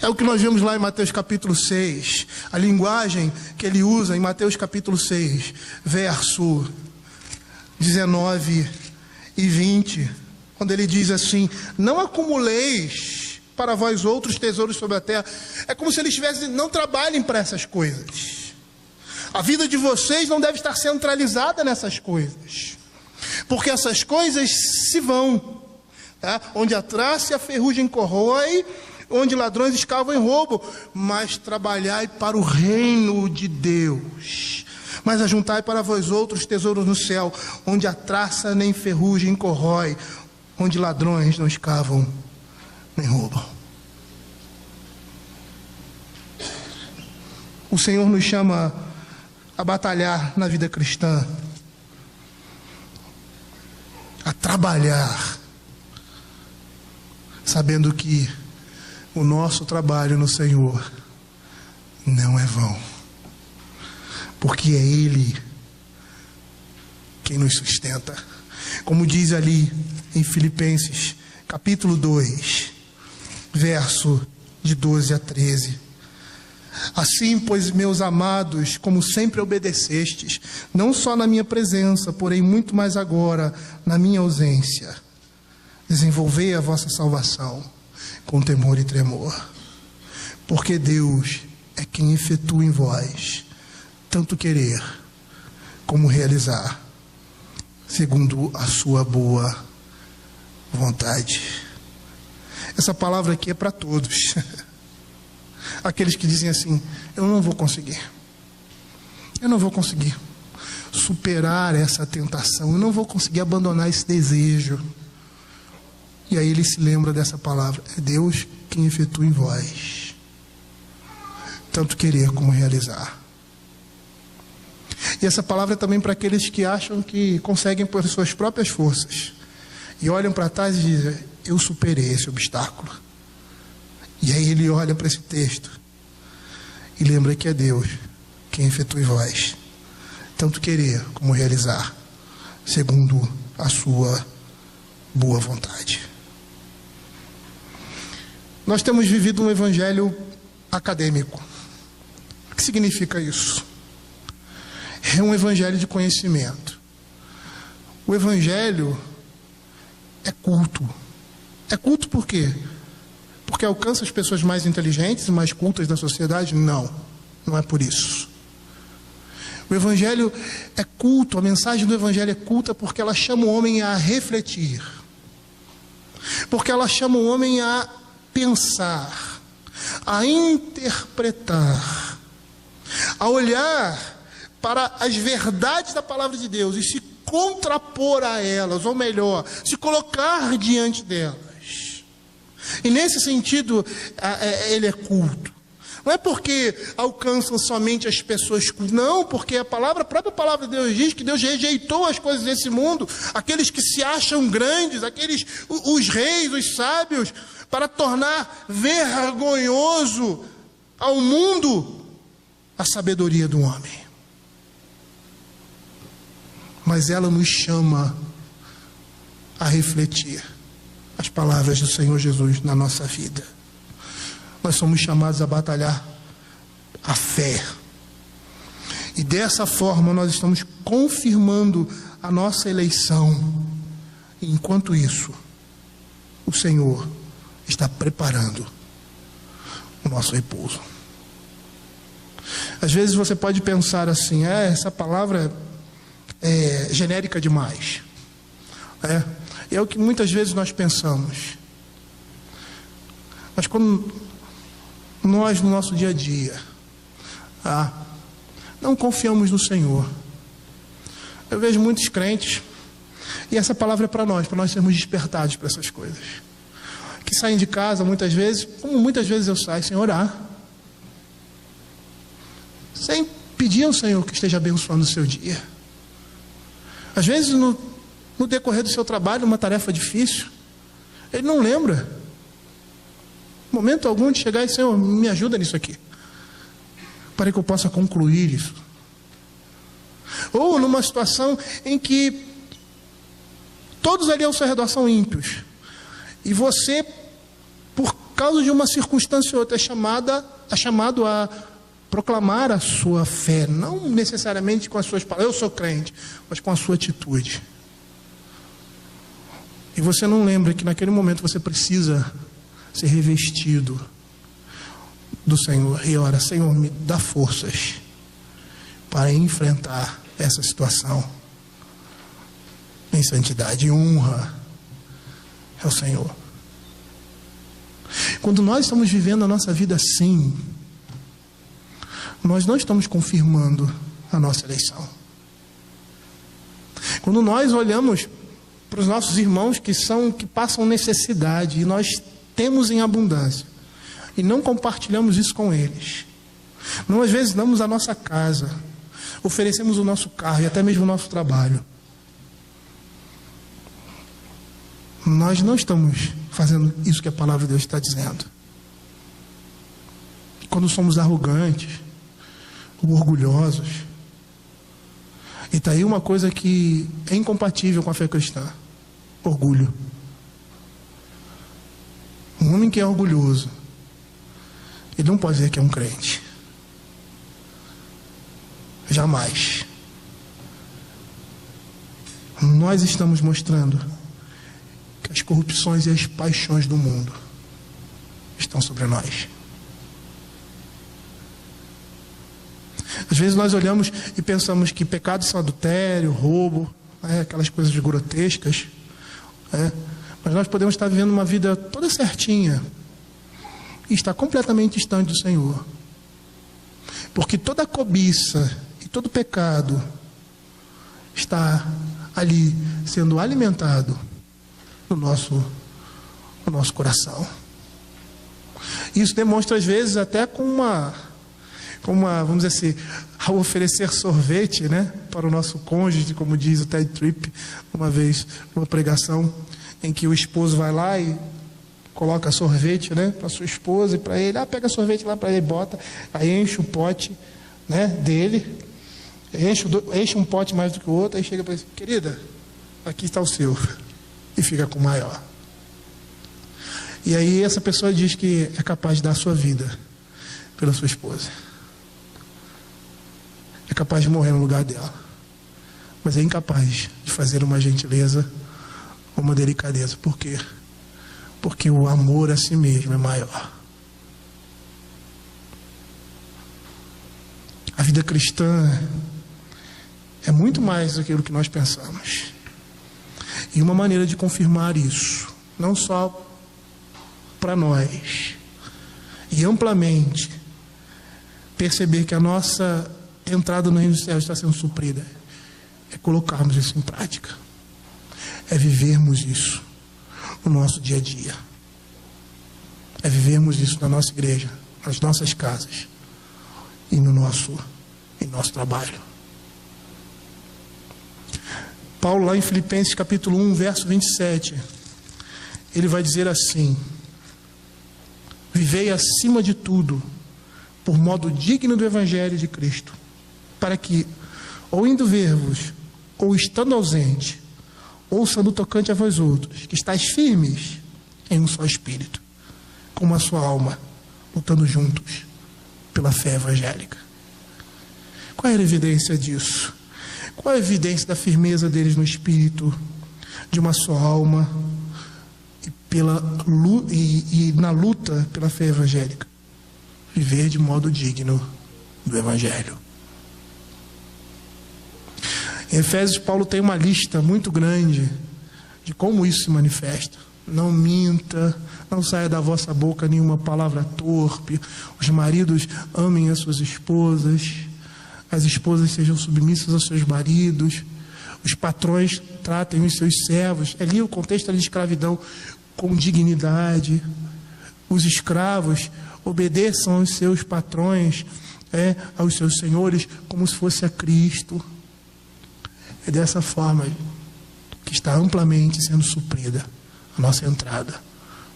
É o que nós vemos lá em Mateus capítulo 6, a linguagem que Ele usa em Mateus capítulo 6, verso 19 e 20, quando Ele diz assim: não acumuleis para vós outros tesouros sobre a terra. É como se Ele estivesse dizendo: não trabalhem para essas coisas. A vida de vocês não deve estar centralizada nessas coisas, porque essas coisas se vão, tá? Onde a traça e a ferrugem corrói, onde ladrões escavam e roubam, mas trabalhai para o reino de Deus. Mas ajuntai para vós outros tesouros no céu, onde a traça nem ferrugem corrói, onde ladrões não escavam nem roubam. O Senhor nos chama a batalhar na vida cristã, a trabalhar, sabendo que o nosso trabalho no Senhor não é vão, porque é Ele quem nos sustenta. Como diz ali em Filipenses, capítulo 2, verso de 12 a 13. Assim, pois, meus amados, como sempre obedecestes, não só na minha presença, porém muito mais agora na minha ausência, desenvolvei a vossa salvação com temor e tremor, porque Deus é quem efetua em vós tanto querer como realizar, segundo a sua boa vontade. Essa palavra aqui é para todos. Aqueles que dizem assim: eu não vou conseguir, eu não vou conseguir superar essa tentação, eu não vou conseguir abandonar esse desejo. E aí ele se lembra dessa palavra: é Deus quem efetua em vós tanto querer como realizar. E essa palavra é também para aqueles que acham que conseguem por suas próprias forças e olham para trás e dizem: eu superei esse obstáculo. E aí ele olha para esse texto e lembra que é Deus quem efetua em vós tanto querer como realizar, segundo a sua boa vontade. Nós temos vivido um evangelho acadêmico. O que significa isso? É um evangelho de conhecimento. O evangelho é culto. É culto por quê? Porque alcança as pessoas mais inteligentes e mais cultas da sociedade? Não, não é por isso. O evangelho é culto, a mensagem do evangelho é culta porque ela chama o homem a refletir. Porque ela chama o homem a pensar, a interpretar, a olhar para as verdades da palavra de Deus e se contrapor a elas, ou melhor, se colocar diante delas. E nesse sentido, ele é culto. Não é porque alcançam somente as pessoas cultas, não, porque a própria palavra de Deus diz que Deus rejeitou as coisas desse mundo, aqueles que se acham grandes, os reis, os sábios, para tornar vergonhoso ao mundo a sabedoria do homem. Mas ela nos chama a refletir as palavras do Senhor Jesus na nossa vida. Nós somos chamados a batalhar a fé. E dessa forma nós estamos confirmando a nossa eleição. E enquanto isso, o Senhor está preparando o nosso repouso. Às vezes você pode pensar assim: essa palavra é genérica demais. É o que muitas vezes nós pensamos. Mas quando nós, no nosso dia a dia, não confiamos no Senhor, eu vejo muitos crentes, e essa palavra é para nós sermos despertados para essas coisas, que saem de casa muitas vezes, como muitas vezes eu saio, sem orar, sem pedir ao Senhor que esteja abençoando o seu dia. Às vezes no decorrer do seu trabalho, uma tarefa difícil, ele não lembra momento algum de chegar e: Senhor, me ajuda nisso aqui, para que eu possa concluir isso. Ou numa situação em que todos ali ao seu redor são ímpios, e você, por causa de uma circunstância ou outra, é chamado a proclamar a sua fé, não necessariamente com as suas palavras, eu sou crente, mas com a sua atitude. E você não lembra que naquele momento você precisa ser revestido do Senhor e ora: Senhor, me dá forças para enfrentar essa situação em santidade e honra ao Senhor. Quando nós estamos vivendo a nossa vida assim, nós não estamos confirmando a nossa eleição. Quando nós olhamos para os nossos irmãos que passam necessidade e nós temos em abundância e não compartilhamos isso com eles, não, às vezes damos a nossa casa, oferecemos o nosso carro e até mesmo o nosso trabalho, nós não estamos fazendo isso que a palavra de Deus está dizendo. Quando somos arrogantes, orgulhosos, e está aí uma coisa que é incompatível com a fé cristã: orgulho. Um homem que é orgulhoso, ele não pode dizer que é um crente. Jamais. Nós estamos mostrando que as corrupções e as paixões do mundo estão sobre nós. Às vezes nós olhamos e pensamos que pecados são adultério, roubo, aquelas coisas grotescas, mas nós podemos estar vivendo uma vida toda certinha e estar completamente distante do Senhor, porque toda cobiça e todo pecado está ali sendo alimentado no nosso coração. Isso demonstra às vezes até com uma, vamos dizer assim, ao oferecer sorvete, né, para o nosso cônjuge, como diz o Ted Tripp, uma vez, uma pregação, em que o esposo vai lá e coloca sorvete, né, para sua esposa e para ele, pega sorvete lá para ele, bota, aí enche o pote, né, dele, enche um pote mais do que o outro, aí chega para ele, querida, aqui está o seu, e fica com o maior. E aí essa pessoa diz que é capaz de dar a sua vida pela sua esposa. É capaz de morrer no lugar dela. Mas é incapaz de fazer uma gentileza ou uma delicadeza. Por quê? Porque o amor a si mesmo é maior. A vida cristã é muito mais do que aquilo que nós pensamos. E uma maneira de confirmar isso, não só para nós, e amplamente perceber que a nossa entrada no reino dos céus está sendo suprida, é colocarmos isso em prática, é vivermos isso no nosso dia a dia, é vivermos isso na nossa igreja, nas nossas casas e no nosso trabalho. Paulo, lá em Filipenses capítulo 1, verso 27, ele vai dizer assim: vivei acima de tudo por modo digno do Evangelho de Cristo, para que, ou indo ver-vos, ou estando ausente, ouça no tocante a vós outros, que estáis firmes em um só Espírito, como a sua alma, lutando juntos pela fé evangélica. Qual é a evidência disso? Qual é a evidência da firmeza deles no Espírito, de uma só alma, e na luta pela fé evangélica? Viver de modo digno do Evangelho. Em Efésios, Paulo tem uma lista muito grande de como isso se manifesta. Não minta, não saia da vossa boca nenhuma palavra torpe. Os maridos amem as suas esposas, as esposas sejam submissas aos seus maridos, os patrões tratem os seus servos. Ali o contexto de escravidão, com dignidade. Os escravos obedeçam aos seus patrões, aos seus senhores, como se fosse a Cristo. É dessa forma que está amplamente sendo suprida a nossa entrada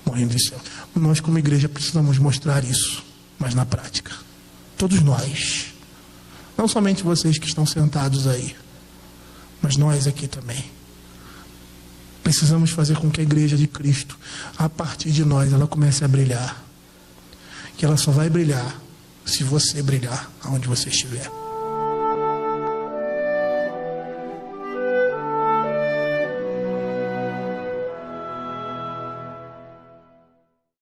no reino dos céus. Nós, como igreja, precisamos mostrar isso, mas na prática. Todos nós. Não somente vocês que estão sentados aí, mas nós aqui também. Precisamos fazer com que a igreja de Cristo, a partir de nós, ela comece a brilhar. Que ela só vai brilhar se você brilhar aonde você estiver.